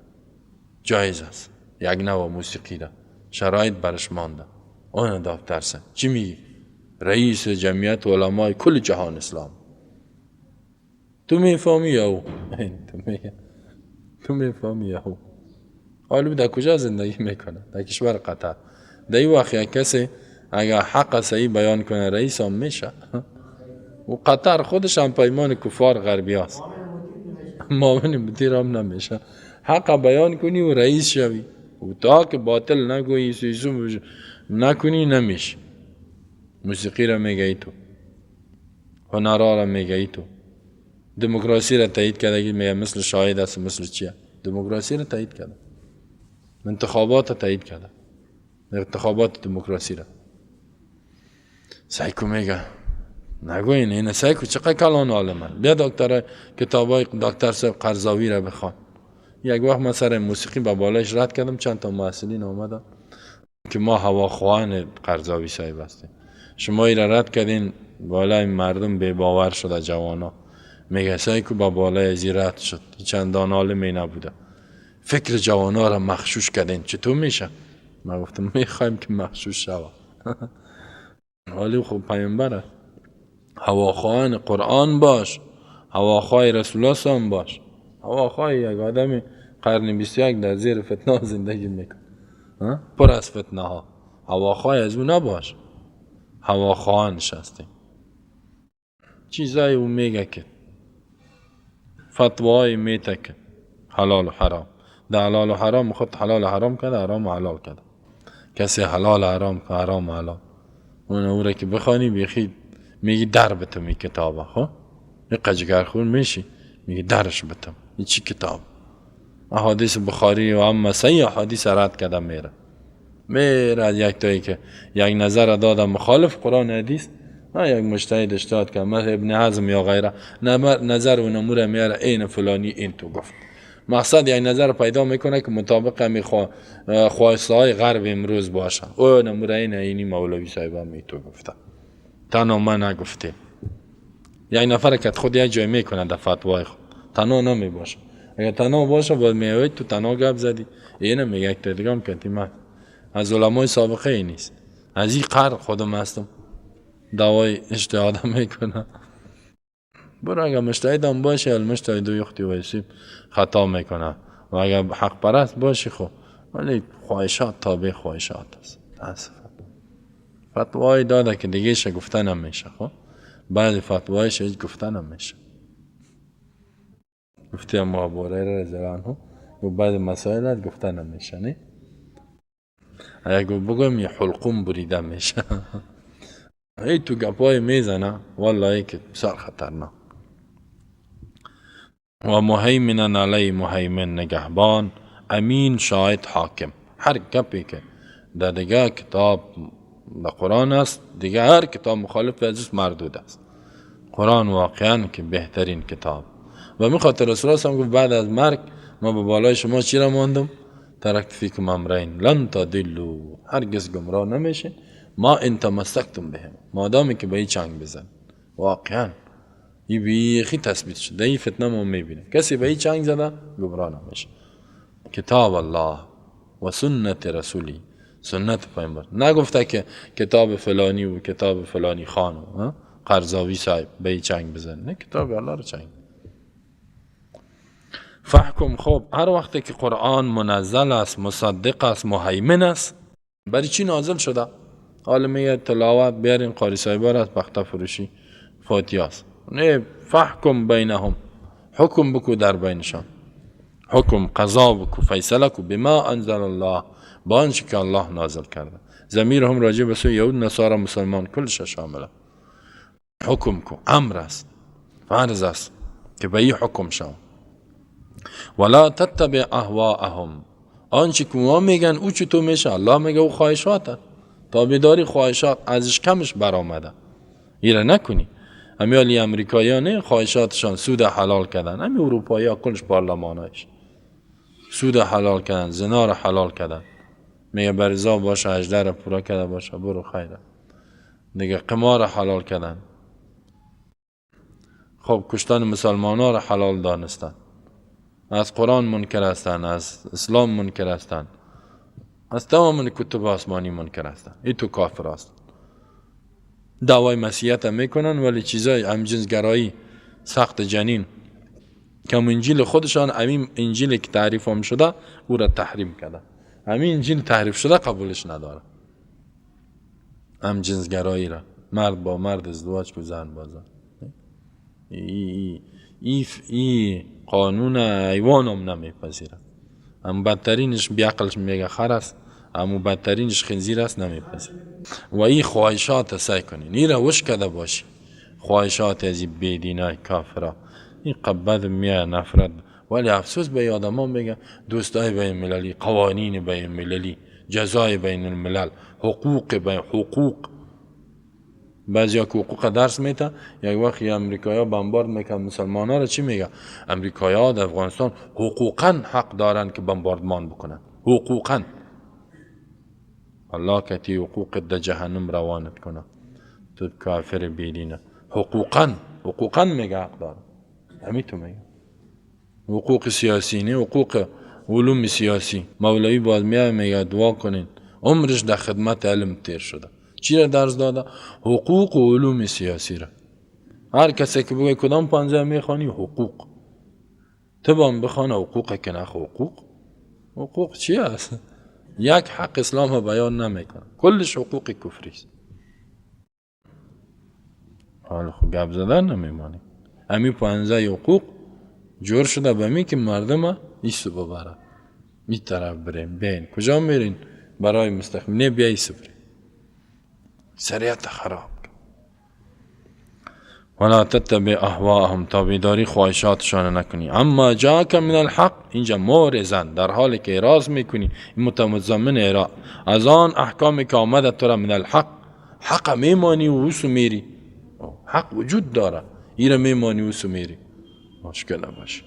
جایز است یک نوع موسیقی را، شرایط برش مانده. اون دکتر صاحب چی میگی؟ رئیس جمعیت علمای کل جهان اسلام. تو میفهمی یا او؟ تو میفهمی یا او؟ حالا در کجا زندگی میکنه؟ در کشور قطر. در این وقت یک کسی اگر حق صحیح بیان کنه رئیس هم میشه. و قطر خودش هم پیمان کفار غربی هست. معاون مدیر هم نمیشه. حق بیان کنی و رئیس شوی و تا که باطل نگویی سیسو نکنی نمیشه. موسیقی را میگی تو، هنرها را میگی تو، دموکراسی را تایید کرده که میگه مثل شاهد است، مثل چیه؟ دموکراسی را تایید کرده، انتخابات را تایید کرده، انتخابات دموکراسی را. سایکو میگه نگوین این سایکو چقدر کلان عالمه. بیا دکتر کتابای دکتر صاحب قرضاوی را بخوان. یک وقت من سر موسیقی با بالایش رد کردم، چند تا محصلین آمدن که ما هواخواهان قرضاوی صاحب هستیم، شما ای را رد کردین، بالای مردم بی باور شده جوانا. میگه سایکو با بالای ازی رد شد، چندان عالمی نبوده، فکر جوانا را مخشوش کردین، چطور میشه؟ من گفتم میخوایم که مخشوش شود. حالی خوب پیامبره، هواخواهان قرآن باش، هواخواه رسول الله سام باش. هواخواه یک آدمی قرن 21 در زیر فتنه زندگی میکنه، پر از فتنه ها. هواخواه از اون نباش، هواخواهان نشسته. چیزایی اون میگه که فتوای میته که حلال و حرام، در حلال و حرام خود حلال و حرام کرده، حرام و حلال کرده. کسی حلال و حرام که حرام و حلال، اون را که بخوانی بیخی میگی در بتم این کتابه. خب این قجگر خون میشی میگی درش بتم این چی کتاب؟ احادیث بخاری و اما صحیح احادیث رد کرده میره یک تایی که یک نظر داده مخالف قرآن حدیث، یک مجتهد اجتهاد کرد مثل ابن حزم یا غیره، نظر و نموره میاره این فلانی این تو گفت. مقصد یک نظر پیدا میکنه که مطابق همی خواسته های غرب امروز باشه. او نموره اینی مولوی صاحب هم تو گفته، تنها من نگفته. یک نفر که خود یک جای میکنه در فتوای خود، تنها نمی باشه. اگر تنها باشه باید میوید تو تنها گپ زدی. اینه میگه یک دیگه هم کنتی من از علمای سابقه ای نیست، از این قرن خودم هستم دوای اجتهاد میکنه. برو اگر مجتهد هم باشه، المجتهد یخطئ و یصیب، خطا میکنه. و اگر حق پرست باشی خب، ولی خواهشات تابع خواهشات است. فتوای داده که دیگه شه گفتن هم میشه. خب بعضی فتوایش هیچ گفتن هم میشه. گفتی هم ابو هریره رضی الله عنه و بعضی مسائل گفتن هم میشه. نه اگر بگم یه حلقوم بریده میشه. ای تو گپای میزنه والله که بسیار خطرناک. و مهیمنا علی مهیمن، نگهبان، امین شاهد حاکم. هر گپی که در دیگه کتاب در قرآن است، دیگه هر کتاب مخالف ازش مردود است. قرآن واقعا که بهترین کتاب. و می خاطر رسول الله هم گفت بعد از مرگ ما به بالای شما چی را ماندم؟ ترکت فیکم امرین لن تضلوا، هرگز گمراه نمیشین ما ان تمسکتم بهم، مادامی که به این چنگ بزن. واقعا این بیخی تثبیت شده، این فتنه ما میبینه، کسی به این چنگ زده گمراه نمیشه. کتاب الله و سنت رسولی، سنت پیامبر. نگفته که کتاب فلانی و کتاب فلانی خان قرضاوی صاحب به این چنگ بزن، نه، کتاب الله رو چنگ. فحکم. خوب هر وقتی که قرآن منزل است، مصدق است، مهیمن است، برای چی نازل شده؟ حالا میگه تلاوت بیارین قاری صاحبار است، بخته فروشی فاتحه است. نه، فحکم بینهم، حکم بکو در بینشان، حکم قضا بکو، فیصله کو، بما انزل الله، با آنچه که الله نازل کرده. ضمیر هم راجع به سوی یهود، نصارا، مسلمان کلش شامله. حکم کو، امر است، فرض است که به این حکم شو. ولا تتبع اهواءهم، آنچه که ما میگن او چطور میشه، الله میگه او خواهشاته، تابعداری خواهشات ازش کمش برآمده، ایره نکنی. امیالی امریکایی نه خواهشاتشان سود حلال کردن، امی اروپایی ها کلش پارلمانایش سود حلال کردن، زنا رو حلال کردن. میگه برزا باشه 18 رو پورا کرده باشه برو خیره. دیگه قمار حلال کردن. خب کشتن مسلمان ها رو حلال دانستن، از قرآن منکر هستن، از اسلام منکر هستن، از تمام کتب آسمانی منکر هستن. این تو کافر هستن. دعوای مسیحیت هم میکنن ولی چیزای همجنسگرایی سخت جنین که انجیل خودشان، همین انجیل که تعریف هم شده او را تحریم کرده. همین انجیل تحریف شده قبولش نداره. همجنسگرایی را، مرد با مرد ازدواج کو، زن با زن. ای قانون حیوان هم نمیپذیره. هم بدترینش بیعقلش میگه خر است، همو بدترینش خنزیر است، نمیپذیره. و این خواهشات سعی کنین این را وش کده باشی، خواهشات از این بیدینای کافرا، این قبض میه نفرت. ولی افسوس به آدم ها میگه دوستای بین المللی، قوانین بین المللی، جزای بین الملل، حقوق. بعضی ها که حقوق درس میته، یک وقت امریکایی ها بمبارد میکنن مسلمان ها را، چی میگه؟ امریکایی ها در افغانستان حقوقا حق دارن که بمباردمان بکنن، حقوقا. الله کتی حقوق در جهنم روانت کنه، تو کافر بیدینه. حقوقا میگه حق دارن، همین تو میگه. حقوق سیاسی نه، حقوق علوم سیاسی. مولوی باز میگه دعا کنین عمرش در خدمت علم تیر شده. چی را درس داده؟ حقوق و علوم سیاسی را. هر کسی که بگه کدام پانزه میخوانی، حقوق. تو بام بخوانه حقوق که نه. حقوق چی هست؟ یک حق اسلام ها بیان نمیکنه، کلش حقوق کفری است. حالا خب گپ زدن نمیمانی. همین پانزه حقوق جور شده به می که مردم ایسو ببره، می طرف بریم بین کجا میرین برای مستقیم، نه بیا ایسو بریم، شریعت خراب. ولا تتبع اهواءهم، تابعداری خواهشاتشان نکنی. اما جاءک من الحق، اینجا مورزن، در حالی که اعراض میکنی، این متضمن اعراض از آن احکامی که آمده تو را من الحق، حق میمانی و اوسو میری. حق وجود داره، این را میمانی و اوسو میری، مشکل نباشه.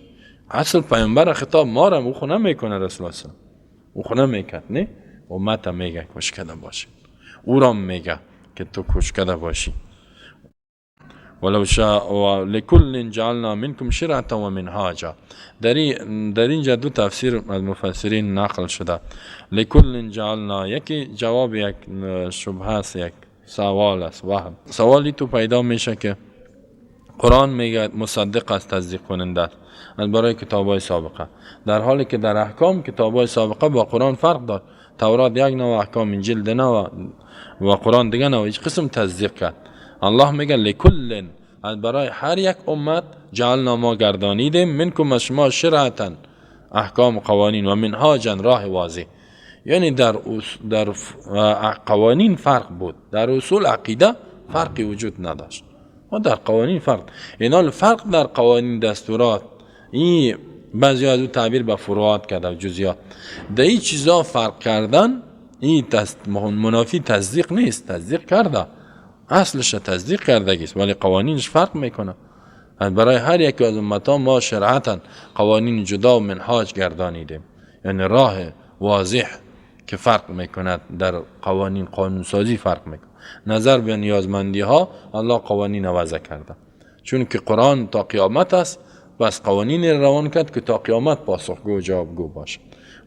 اصل پیامبر خطاب ما را او خو نمیکنه، رسول الله او خو نمیکرد، نه امت میگه کشکده باشه، او را میگه که تو کشکده باشی. ولو شاء ولكل جعلنا منكم شرعة ومنهاجا. در اینجا دو تفسیر از مفسرین نقل شده. لكل جعلنا، یکی جواب یک شبهه است، یک سوال است، وهم. سوالی تو پیدا میشه که قرآن میگه مصدق است، تصدیق کننده است از برای کتابای سابقه، در حالی که در احکام کتابای سابقه با قرآن فرق داد. تورات یک نوع، احکام انجیل دیگه نوع و قرآن دیگه نوع. هیچ قسم تصدیق کرد. الله میگه لکل، از برای هر یک امت جعلنا ما گردانیدیم، منکم از شما شرعتا، احکام قوانین، و منهاجا، راه واضح. یعنی در قوانین فرق بود، در اصول عقیده فرقی وجود نداشت. و در قوانین فرق، اینا فرق در قوانین دستورات، این بعضی از او تعبیر به فروعات کرده و جزئیات، در این چیزا فرق کردن این منافی تصدیق نیست. تصدیق کرده، اصلش تصدیق کرده است، ولی قوانینش فرق میکنه. برای هر یک از امتان ما شرعتا قوانین جدا و منهاج گردانیدیم، یعنی راه واضح که فرق میکند در قوانین، قانون سازی فرق میکنه. نظر به نیازمندی ها الله قوانین وضع کرده، چون که قرآن تا قیامت است، بس قوانین روان کرد که تا قیامت پاسخگو و جوابگو باشد.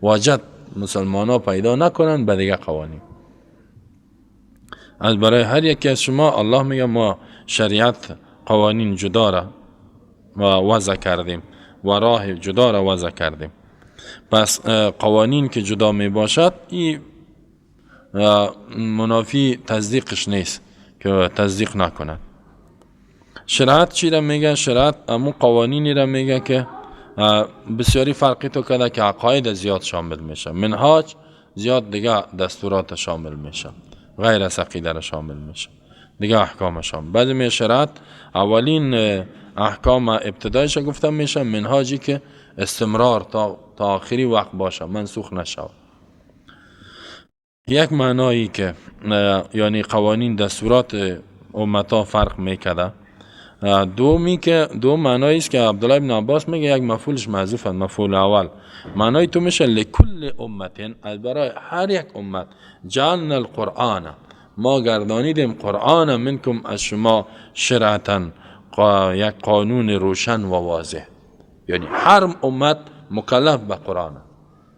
واجد مسلمان ها پیدا نکنند به دیگه قوانین. از برای هر یکی از شما الله میگه ما شریعت قوانین جدا را و وضع کردیم و راه جدا را وضع کردیم. پس قوانین که جدا می باشد این منافی تصدیقش نیست که تصدیق نکند. شریعت چی را میگه؟ شریعت امو قوانینی را میگه که بسیاری فرقی تو کرده که عقاید زیاد شامل میشه، منهاج زیاد دیگه دستورات شامل میشه، غیر از عقیده را شامل میشه، دیگه احکام شامل. بعد می شریعت اولین احکام ابتدایش گفته میشه، منهاجی که استمرار تا آخری وقت باشه، منسوخ نشود. یک معنایی که یعنی قوانین دستورات امتا فرق میکده. دو معنایی است که عبدالله ابن عباس میگه، یک مفعولش محذوف است، مفعول اول معنای تو میشه لکل امت، از برای هر یک امت، جعلنا القرآن، ما گردانیدیم قرآن منکم از شما شرعتا، یک قانون روشن و واضح. یعنی هر امت مکلف به قرآن.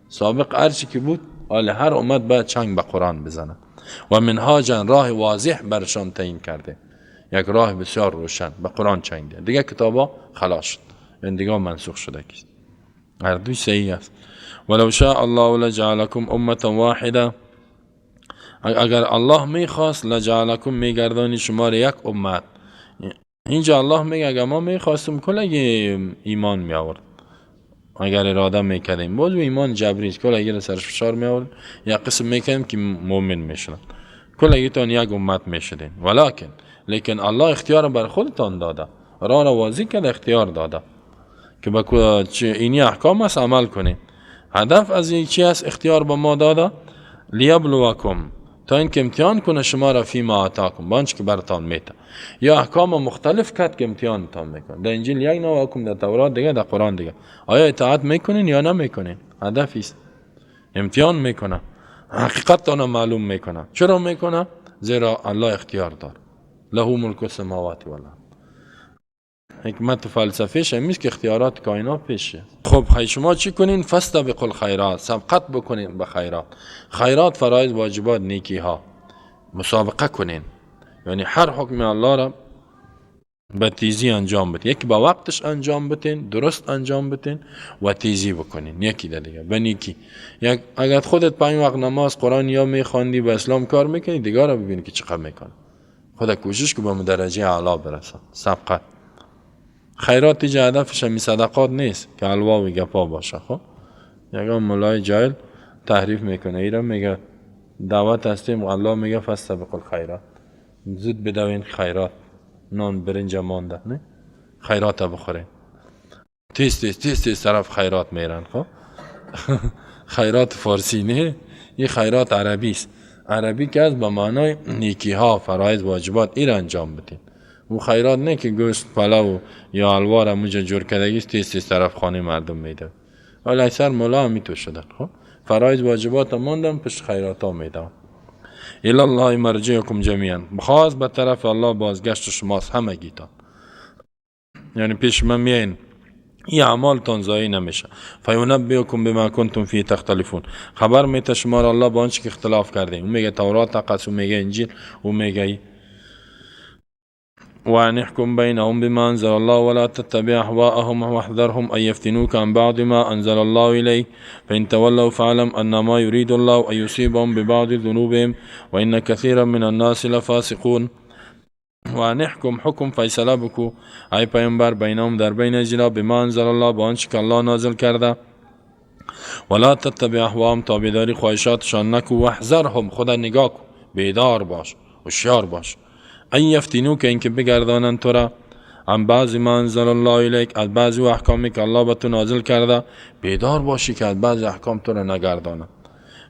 سابق هرچی که بود، حال هر امت باید چنگ به قرآن بزنه و منهاجا راه واضح برشان تعیین کرده، یک راه بسیار روشن به قرآن چنگ ده. دیگه کتابا خلاص شد، این دیگه منسوخ شده است. هر دوی صحیح است. ولو شاء الله لجعلکم امه واحده، اگر الله میخواست لجعلکم میگردانی شما را یک امت. اینجا الله میگه اگر ما میخواستم کل ایمان میآورد، اگر اراده میکردیم، باز ایمان جبری است، کل اگر سرش فشار میآورد یا قسم میکردیم که مؤمن میشدن، کل ایتان یک امت میشدین. لیکن الله اختیار بر خودتان داده، راه را واضح کرده، اختیار داده که با اینی احکام است عمل کنید. هدف از این چی است؟ اختیار به ما داده لیبلوکم، تا اینکه امتحان کنه شما را فی ما آتاکم، بانچ که برتان میته. یا احکام مختلف کرد که امتحانتان میکنه. در انجیل یک نوع حکم، در تورات دیگه، در قرآن دیگه. آیا اطاعت میکنین یا نمیکنین؟ هدفی است، امتحان میکنه، حقیقتتان معلوم میکنه. چرا میکنه؟ زیرا الله اختیار دار، له ملک السماوات والارض. حکمت و فلسفهش همیست که اختیارات کائنات پیشه. خب شما چی کنین؟ فاستبقوا الخیرات، سبقت بکنین به خیرات. خیرات فرایض، واجبات، نیکی ها، مسابقه کنین. یعنی هر حکم الله را به تیزی انجام بدین. یکی با وقتش انجام بدین، درست انجام بدین و تیزی بکنین. یکی دیگه به نیکی. اگر خودت 5 وقت نماز قرآن یا میخواندی به اسلام کار میکنی، دیگه را ببین که چقدر میکنه. خدا کوشش که به درجه اعلی برسه. سبقت. خیرات دیگه هدفش همی صدقات نیست که الوا و گپا باشه. خب یکم مولای جاهل تحریف میکنه، ایران میگه دعوت هستیم، الله میگه فاستبقوا الخیرات، زود بدوین خیرات، نان برنج مانده، نه خیرات بخورین. تیز طرف خیرات میرن. خب خیرات فارسی نه، این خیرات عربی است. عربی که از به معنای نیکی ها، فرایض، واجبات این انجام بدین. و خیرات نه که گوشت پلو یا حلوا را موجه جور کردگی تیز طرف خانه مردم میده. ولی اکثر مولا هم تو شدن. خب فرایض واجبات ماندن، پشت خیرات ها میدن. الی الله مرجعکم جمیعا، بخواست به طرف الله بازگشت شماست همگی تا. یعنی پیش من میین، این اعمالتان ضایع نمیشه. فینبئکم بما کنتم فیه تختلفون، خبر میده شما را الله با آنچه که اختلاف کردین. اون میگه تورات قص، اون میگه انجیل، اون میگه وأن احكم بينهم بما أنزل الله ولا تتبع أهواءهم واحذرهم أن يفتنوك عن بعض ما أنزل الله إليك فإن تولوا فاعلم أنما يريد الله أن يصيبهم ببعض ذنوبهم وإن كثيرا من الناس لفاسقون. وأن احكم حكم فیصله بکو ای پیامبر بینهم در بین جنا بما انزل الله با آنچه که الله نازل کرده، ولا تتبع اهواهم تابعداری خواهشاتشان نکو، واحذرهم خدا نگاه کو، بیدار باش، هوشیار باش، ان یفتنوک، اینکه بگردانند تو را، عن بعض ما انزل الله الیک، از بعضی احکامی که الله به تو نازل کرده بیدار باشی که از بعضی احکام تو را نگردانند.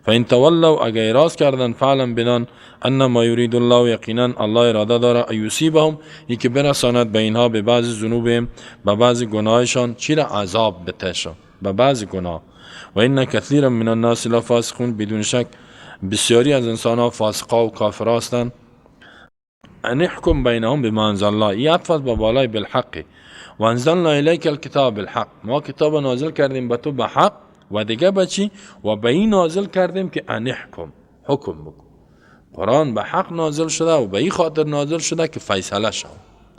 فان تولوا، اگر اعراض کردن، فعلا بدان انما یرید الله، یقینا الله اراده داره، ایصیبهم، این که برساند به اینها به بعض ذنوبهم، به بعض گناهشان، چی را؟ عذاب بتشان، به بعض گناه. و ان کثیرا من الناس لفاسقون، بدون شک بسیاری از انسان ها فاسقا و کافر هستند. ان احکم بینهم بما انزل الله، این عطف به بالای بالحق. و انزلنا الیک الکتاب بالحق، ما کتاب نازل کردیم به تو به حق، و دیگه بچی؟ و به این نازل کردیم که ان احکم، حکم بکن. قرآن به حق نازل شده و به این خاطر نازل شده که فیصله شو،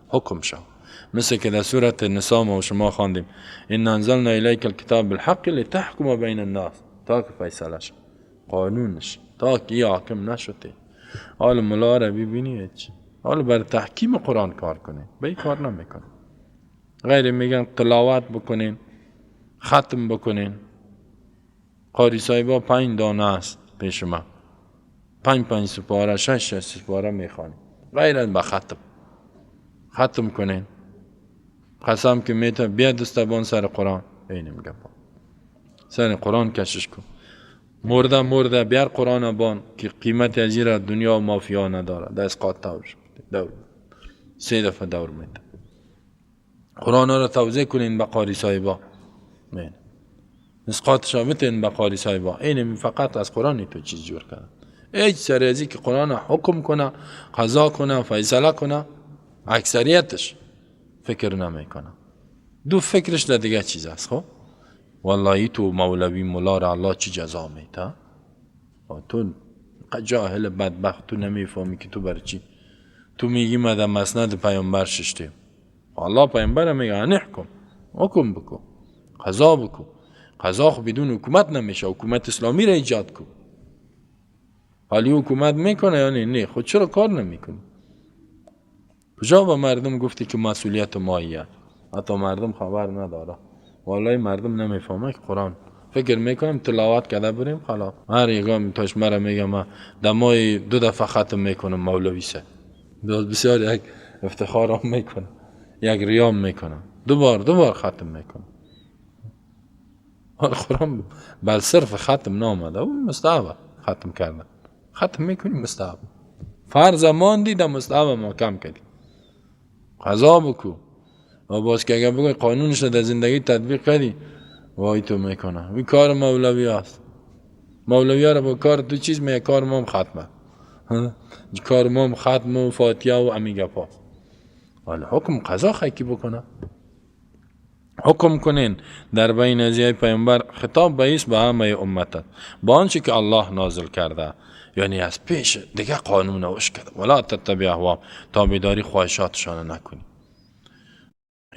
حکم شو. مثل که در سورت النساء ما و شما خواندیم ان انزلنا الیک الکتاب بالحق لتحکم بین الناس، تا که فیصله شو، قانونش، تا که این حاکم نشده. حال ملا را ببینی حال بر تحکیم قرآن کار کنه، به این کار نمیکنه. غیر میگن تلاوت بکنین، ختم بکنین. قاری صاحبا 5 دانه است پیش ما، 5 سپاره، 6 سپاره میخوانیم، غیر از به ختم کنین. قسم که میته بیا دستبان سر قرآن، این میگه سر قرآن کشش کن. مرده بیار قرآن بان که قیمت ازیر دنیا و مافیا نداره، در اسقاط دور 3 دفعه دور میده. قرآن را توضیح کنین به قاری صاحبا، اسقاط شابتین به قاری صاحبا. این فقط از قرآن تو چیز جور کرده. هیچ سر ازی که قرآن حکم کنه، قضا کنه، فیصله کنه، اکثریتش فکر نمیکنه. دو فکرش در دیگه چیز است. خب والله تو مولوی مولا را الله چی جزا میده؟ تو جاهل بدبخت، تو نمیفهمی که تو برای چی. تو میگی ما در مسند پیامبر ششتیم، الله پیامبر میگه نحکم، حکم بکن، قضا بکن. قضا خو بدون حکومت نمیشه، حکومت اسلامی را ایجاد کن. حالی حکومت میکنه یا نه؟ خود چرا کار نمیکنی؟ کجا به مردم گفتی که مسئولیت ماییه؟ حتی مردم خبر نداره. والله مردم نمیفهمه که قرآن فکر میکنم تلاوت کرده بریم خلاص. هر یگام توش مرا میگم ما دمای 2 دفعه ختم میکنم مولوی سه. بسیار یک افتخار هم میکنم، یک ریام میکنم، دو بار ختم میکنم. قرآن بل صرف ختم نامده، اون مستحب ختم کردن. ختم میکنی مستحب، فرض ماندی در مستحب ما کم کردی. قضا بکو و باز که اگر بگوی قانونش در زندگی تطبیق کردی، وای تو میکنه. این کار مولوی هست. مولوی ها را با کار دو چیز میگه، کار مام ختمه، کار مام ختم و فاتحه و امیگه پا. ولی حکم قضا خیکی بکنه، حکم کنین در بین ازیای پیامبر. خطاب بایست به همه امتت با آنچه که الله نازل کرده، یعنی از پیش دیگه قانون نوش کرده. ولا تتبع اهواهم، تابعداری خواهشاتشان نکنی.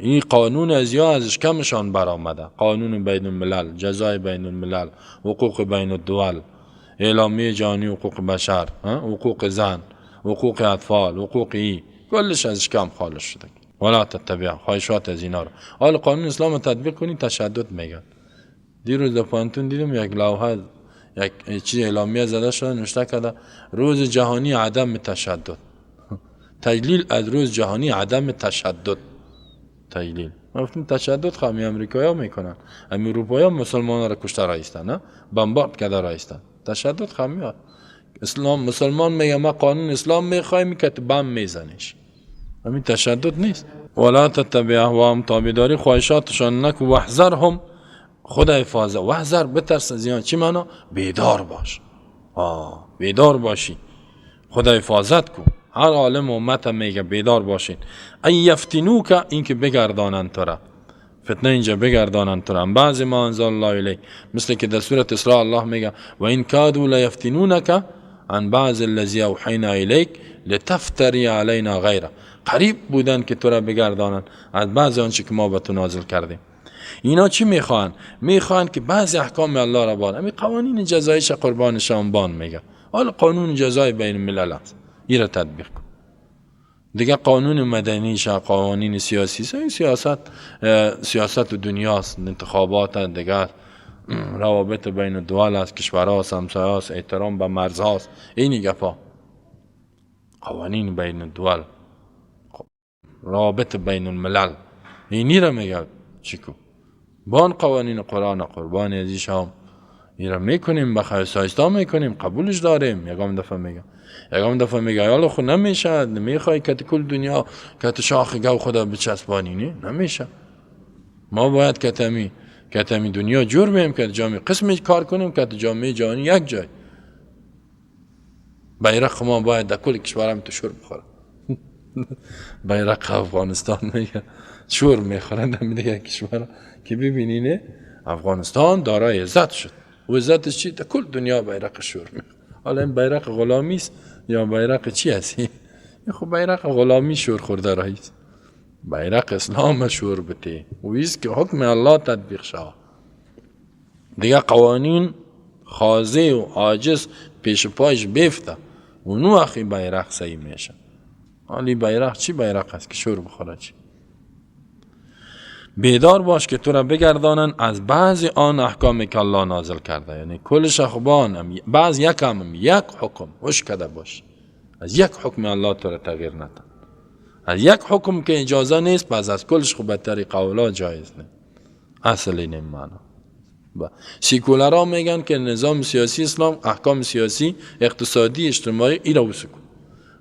این قانون ازش کمشان برآمده. قانون بین الملل، جزای بین الملل، حقوق بین الدول، اعلامیه جهانی حقوق بشر، حقوق زن، حقوق اطفال، حقوق کلش ازش کم خالص شده. ولا تتبع، خواهشات از اینا رو. حال قانون اسلام تطبیق کنی تشدد میگن. دیروز در پانتون دیدم یک لوحه، یک چیز اعلامیه زده شده، نوشته کرده روز جهانی عدم تشدد. تجلیل از روز جهانی عدم تشدد. تجلیل ما گفتیم تشدد خواهی امریکایی ها میکنن، اروپایی ها مسلمان را کشته رایستن، نه بمبارد کرده رایستن. تشدد خواهی ها اسلام مسلمان میگه ما قانون اسلام میخوایم که بم میزنیش، همین تشدد نیست. ولا تتبع اهواهم، تابعداری خواهشاتشان نکو. واحذرهم، خدا حفاظه. واحذر، بترس از اینا. چی معنا؟ بیدار باش. بیدار باشی، خدا حفاظت کو. هر عالم امت میگه بیدار باشین. ای یفتنوک، این که بگردانند تو را، فتنه اینجا بگردانند تو را، بعضی ما انزل الله الیک، مثل که در سورت اسراء الله میگه و این کادوا لیفتنونک عن بعض الذی اوحینا الیک لتفتری علینا غیره. قریب بودن که تو را بگردانند از بعض آنچه که ما به تو نازل کردیم. اینا چی میخوان؟ میخوان که بعضی احکام الله را بان، همین قوانین جزاییش قربانشان بان میگه. حالا قانون جزای بین الملل است، این را تطبیق کن. دیگه قانون مدنیش، قوانین سیاسی، سیاست دنیاست، انتخابات دیگه، روابط بین الدول است، کشورها، همسایه‌ها، احترام به مرزهاست. اینی گپا. قوانین بین الدول، رابط بین الملل، اینی را میگه چیکو بان قوانین قرآن قربان عزیز هم این را میکنیم، بخیر سایستا میکنیم، قبولش داریم. یکم دفعه میگه یالا خود نمیشه، نمیخوای که کل دنیا که شاخ گو خدا بچسبانی، نه نمیشه. ما باید که تمی دنیا جور بیم که جامعه قسمی کار کنیم که جامعه جهانی یک جای. بیرق ما باید در کل کشورم تو شور بخوره. بیرق افغانستان میگه شور میخوره در دیگه کشور که ببینینه افغانستان دارای عزت شد. و عزتش چی؟ در کل دنیا بیرق شور میخوره. حالا این بیرق غلامی است یا بیرق چی هستی؟ خب بیرق غلامی شور خورده رئیس. بیرق اسلام شور بته و ایست که حکم الله تطبیق شد. دیگه قوانین خاضع و عاجز پیش پایش بیفته و نو اخی بیرق صحیح میشه. حالی بیرق چی بیرق است که شور بخوره چی؟ بیدار باش که تو را بگردانن از بعضی آن احکامی که الله نازل کرده. یعنی کلش اخبان بعض یک حکم وش کده باش. از یک حکم الله تو را تغییر نده. از یک حکم که اجازه نیست پس از کلش خوب طریق اولا جایز نه. اصل این معنا. سیکولرها میگن که نظام سیاسی اسلام احکام سیاسی اقتصادی اجتماعی ایرا وسکو.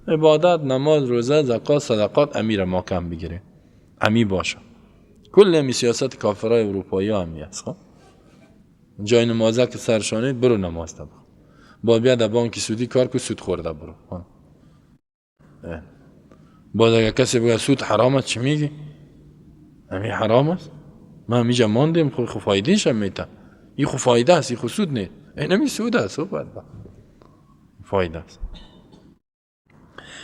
عبادت نماز روزه زکات صدقات امیر محکم بگیره. امی باشه. کل امی سیاست کافرای اروپایی همی است. خب جای نمازه که سرشانید برو نماز تا بخون. با بیا در بانک سودی کار که سود خورده برو. باز اگر کسی بگه سود حرام است چی میگی؟ امی حرام است؟ ما همیجا ماندیم خو فایدهش هم میتن. این خو فایده است، این خو سود نیست. این همی سود است، فایده است.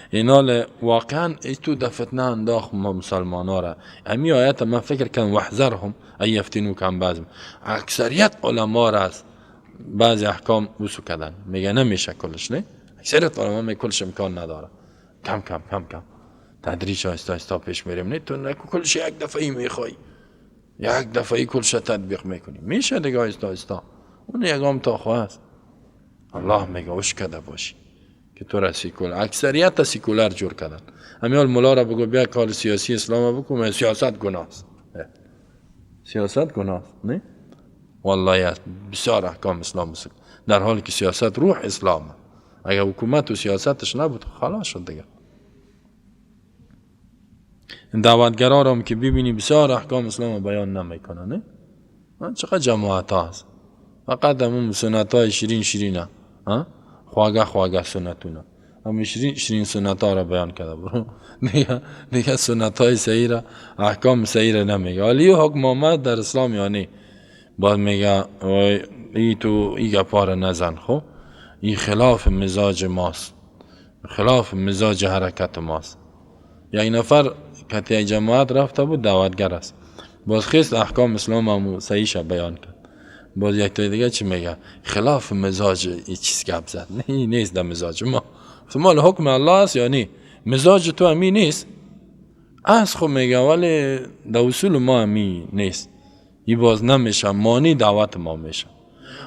اینال واقعا ایتو دفتنه انداخت ما مسلمان ها را. امی آیت من فکر کن وحذرهم ای یفتنو کن بعض اکثریت علما را است بعضی احکام وسو کردن. میگه نمیشه کلش، نه اکثریت علما می کلش امکان نداره. کم تدریج آهسته پیش میریم. نه تو کلش یک دفعه میخوای یک دفعه کلش تطبیق میکنی میشه دیگه آهسته اون یکم تا خواست. الله میگه وش کده باشی که تو را اکثریت سیکولر جور کردن. همیال مولا را بگو بیا کار سیاسی اسلام بکن، سیاست گناه است. سیاست گناه است، نه؟ والله بسیار احکام اسلام است در حالی که سیاست روح اسلام. اگر حکومت و سیاستش نبود خلاص شد دیگه. دعوتگرا را هم که ببینی بسیار احکام اسلام بیان نمیکنه، نه؟ چقدر جماعت هست فقط همون سنت های شیرین خواگه سنتونه هم شیرین سنت ها را بیان کرده برو دیگه سنت های صحیح را احکام صحیح را نمیگه. حالی حکم آمد در اسلام یعنی باید میگه ای تو ای گپا را نزن. خب این خلاف مزاج ماست، خلاف مزاج حرکت ماست. یک نفر که جماعت رفته بود دعوتگر است باز خیست احکام اسلام هم صحیح بیان کرد. باز یک تا دیگه چی میگه؟ خلاف مزاج این چیز گپ زد. نه نیست در مزاج ما. مال حکم الله است یعنی مزاج تو همی نیست از خب میگه ولی در اصول ما همی نیست. این باز نمیشه مانی دعوت ما میشه.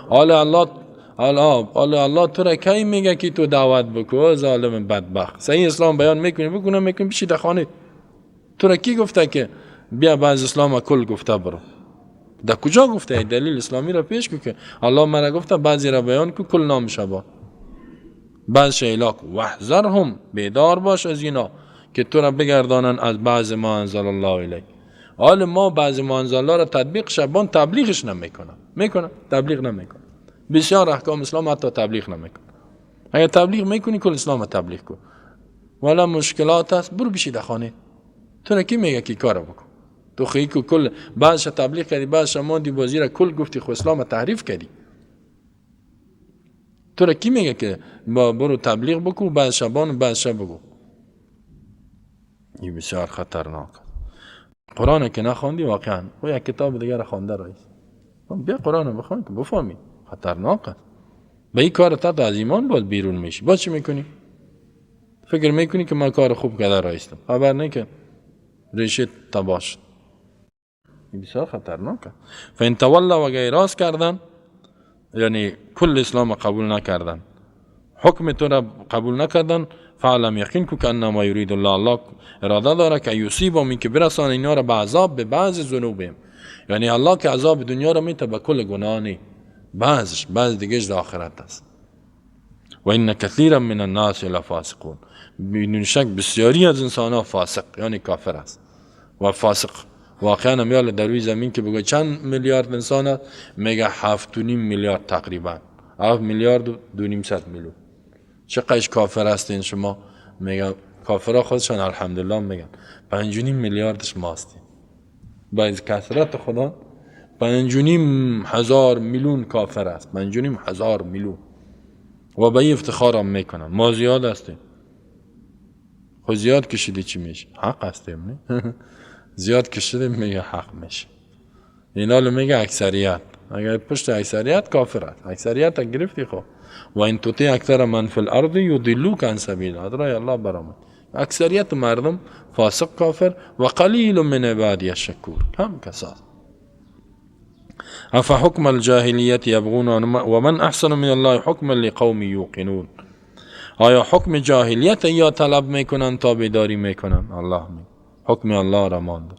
حالا الله تو را کی میگه که تو دعوت بکو ظالم بدبخت؟ صحیح اسلام بیان میکنی بشی در خانه. تو را کی گفته که بیا بعض اسلام کل گفته برو؟ در کجا گفته؟ دلیل اسلامی را پیش که الله مرا گفته بعضی را بیان که کل نامشه با بعض شیلاک وحذرهم بیدار باش از اینا که تو را بگردانن از بعض ما انزل الله الیک. حال ما بعض ما انزل الله را تطبیق شبان تبلیغش میکنه تبلیغ نمیکنه. بسیار احکام اسلام حتی تبلیغ نمیکنه. اگر تبلیغ میکنی کل اسلام تبلیغ کن. ولی مشکلات هست برو بشی در خانه. تو را کی میگه کی کارو بکن؟ تو خیلی که کل بعضش تبلیغ کردی بعضش ماندی بازی را کل گفتی خو اسلام تحریف کردی. تو را کی میگه که برو تبلیغ بکن بعض شبان بعضش بگو؟ این بسیار خطرناک. قرآن که نخوندی واقعا و یک کتاب دیگر را خوانده رئیس بیا قرآن بخوان که بفهمی خطرناک است. به این کار تا از ایمان باز بیرون میشی. باز چی میکنی؟ فکر میکنی که ما کار خوب کرده رئیسم خبر نه که ریشه تباه شد. این بسیار خطرناک است. فان تولوا و اگر اعراض کردن یعنی کل اسلام قبول نکردن حکم تو را قبول نکردن، فعلم یقین کو که انما یرید الله اراده داره که یصیبهم، که برسانه اینا را به عذاب به بعض ذنوبهم. یعنی الله که عذاب دنیا را میته به کل گناه نی، بعض دیگهش در آخرت است. و ان کثیرا من الناس لفاسقون، بدون شک بسیاری از انسان ها فاسق یعنی کافر است. و فاسق واقعا میال در روی زمین که بگه چند میلیارد انسان هست، میگه 7.5 میلیارد تقریبا، 7 میلیارد و 2.5 میلیون. چقدر کافر هستین شما؟ میگن کافرها خودشان الحمدلله میگن 5.5 میلیاردش ما هستیم. با کثرت خدا 5.5 هزار میلیون کافر است، 5.5 هزار میلیون، و به این افتخار هم میکنن. ما زیاد هستیم. خود زیاد کشیدی چی میشه؟ حق هستیم نه؟ زیاد کشیدیم میگه حق میشه. این حال میگه اکثریت، اگر پشت اکثریت کافر است، اکثریت گرفتی خب. و این تطیع اکثر من فی الارض یضلوک عن سبیل ادرای الله برآمد. اکثریت مردم فاسق کافر و قلیل من عبادی الشکور، هم کسات. افحکم الجاهلیت یبغون و من احسن من الله حکما لقوم یوقنون. آیا حکم جاهلیت یا طلب میکنن تا بیداری میکنن؟ الله می حکم الله را ماند،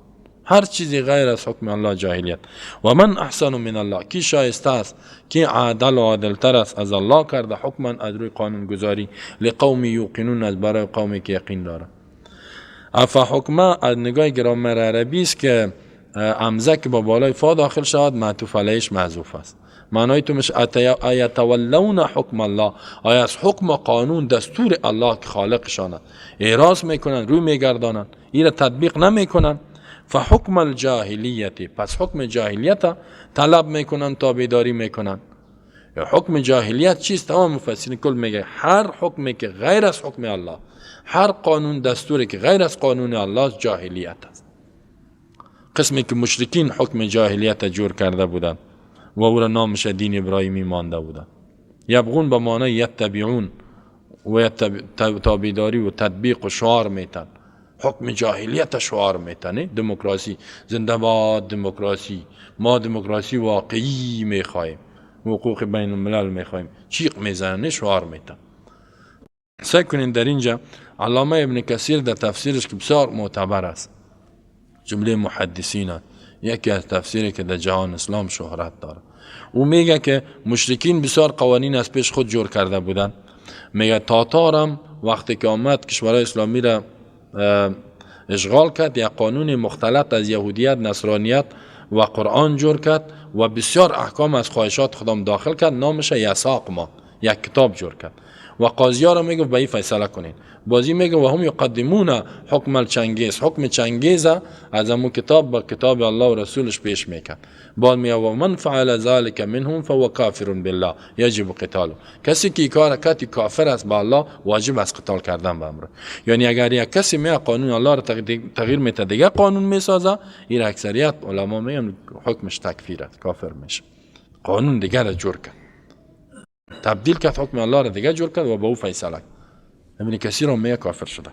هر چیزی غیر از حکم الله جاهلیت. و من احسن من الله، کی شایسته است، کی عادل و عادلتر است از الله کرده حکما از روی قانون گذاری، لقوم یوقنون از برای قومی که یقین داره. افا حکمه از نگاه گرامر عربی است که همزه که با بالای فا داخل شود معطوف علیهش محذوف است. معنای تو میشه ایتولون حکم الله، آیا از حکم و قانون دستور الله که خالقشانه اعراض میکنن، روی میگردانن، این را تطبیق نمیکنن. فحکم الجاهلیت، پس حکم جاهلیت طلب میکنن تا بیداری میکنن. حکم جاهلیت چیست؟ تمام مفسرین کل میگه هر حکمی که غیر از حکم الله، هر قانون دستوری که غیر از قانون الله جاهلیت است. قسمی که مشرکین حکم جاهلیت جور کرده بودند و او را نامش دین ابراهیمی مانده بودند. یبغون به معنای یتبعون و تابعداری و تطبیق و شعار میتن. حکم جاهلیت شعار میتن، دموکراسی زنده باد دموکراسی، ما دموکراسی واقعی میخوایم، حقوق بین الملل میخوایم، چیق میزنن، شعار میتن. سعی کنین در اینجا علامه ابن کثیر در تفسیرش که بسیار معتبر است، جمله محدثین، یکی از تفسیری که در جهان اسلام شهرت داره، او میگه که مشرکین بسیار قوانین از پیش خود جور کرده بودن. میگه تاتارم وقتی که آمد کشورهای اسلامی را اشغال کرد، یک قانون مختلط از یهودیت، نصرانیت و قرآن جور کرد و بسیار احکام از خواهشات خودم داخل کرد، نامش یساق ما، یک کتاب جور کرد و قاضی ها را میگه به این فیصله کنین. بازی میگه و هم یقدمون حکم الچنگیز، حکم چنگیز از امو کتاب با کتاب الله و رسولش پیش میکرد. بعد میگه و من فعل ذلك منهم فهو کافر بالله یجب قتاله، کسی که کار کرد کافر است با الله، واجب است قتال کردن به امر. یعنی اگر یک کسی می قانون الله را تغییر میده دیگه قانون میسازه، این اکثریت علما میگن حکمش تکفیر است، کافر میشه. قانون دیگر را جور کرد، تبدیل کرد، حکم الله را دیگه جور کرد و به او فیصله کرد. ابن کثیر هم میگه کافر شده.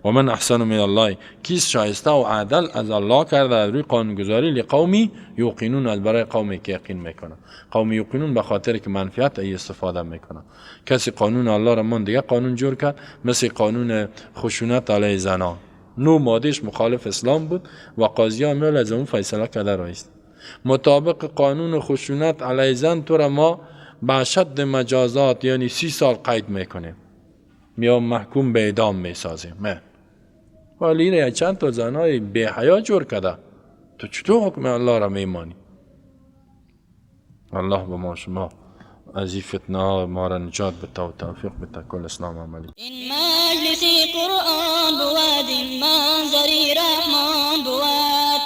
و من احسن من الله، کیست شایسته و عادل از الله کرده از روی قانونگذاری، لقومی یوقنون، از برای قومی که یقین میکنه. قومی یوقنون به خاطر که منفعت ای استفاده میکنه. کسی قانون الله را من دیگه قانون جور کرد، مثل قانون خشونت علیه زنان، نو مادهش مخالف اسلام بود و قاضی ها میل از اون فیصله کرده رایست. مطابق قانون خشونت علیه زن تو را ما با شد مجازات یعنی 30 سال قید میکنیم یا محکوم به اعدام میسازیم. ولی را چند تا زنای بی حیا جور کرده، تو چطور حکم الله را میمانی؟ الله به ما شما از این فتنه ها ما را نجات بده و توفیق بده. کل اسلام عملی این مجلسی قرآن بود، این منظری رحمان بود.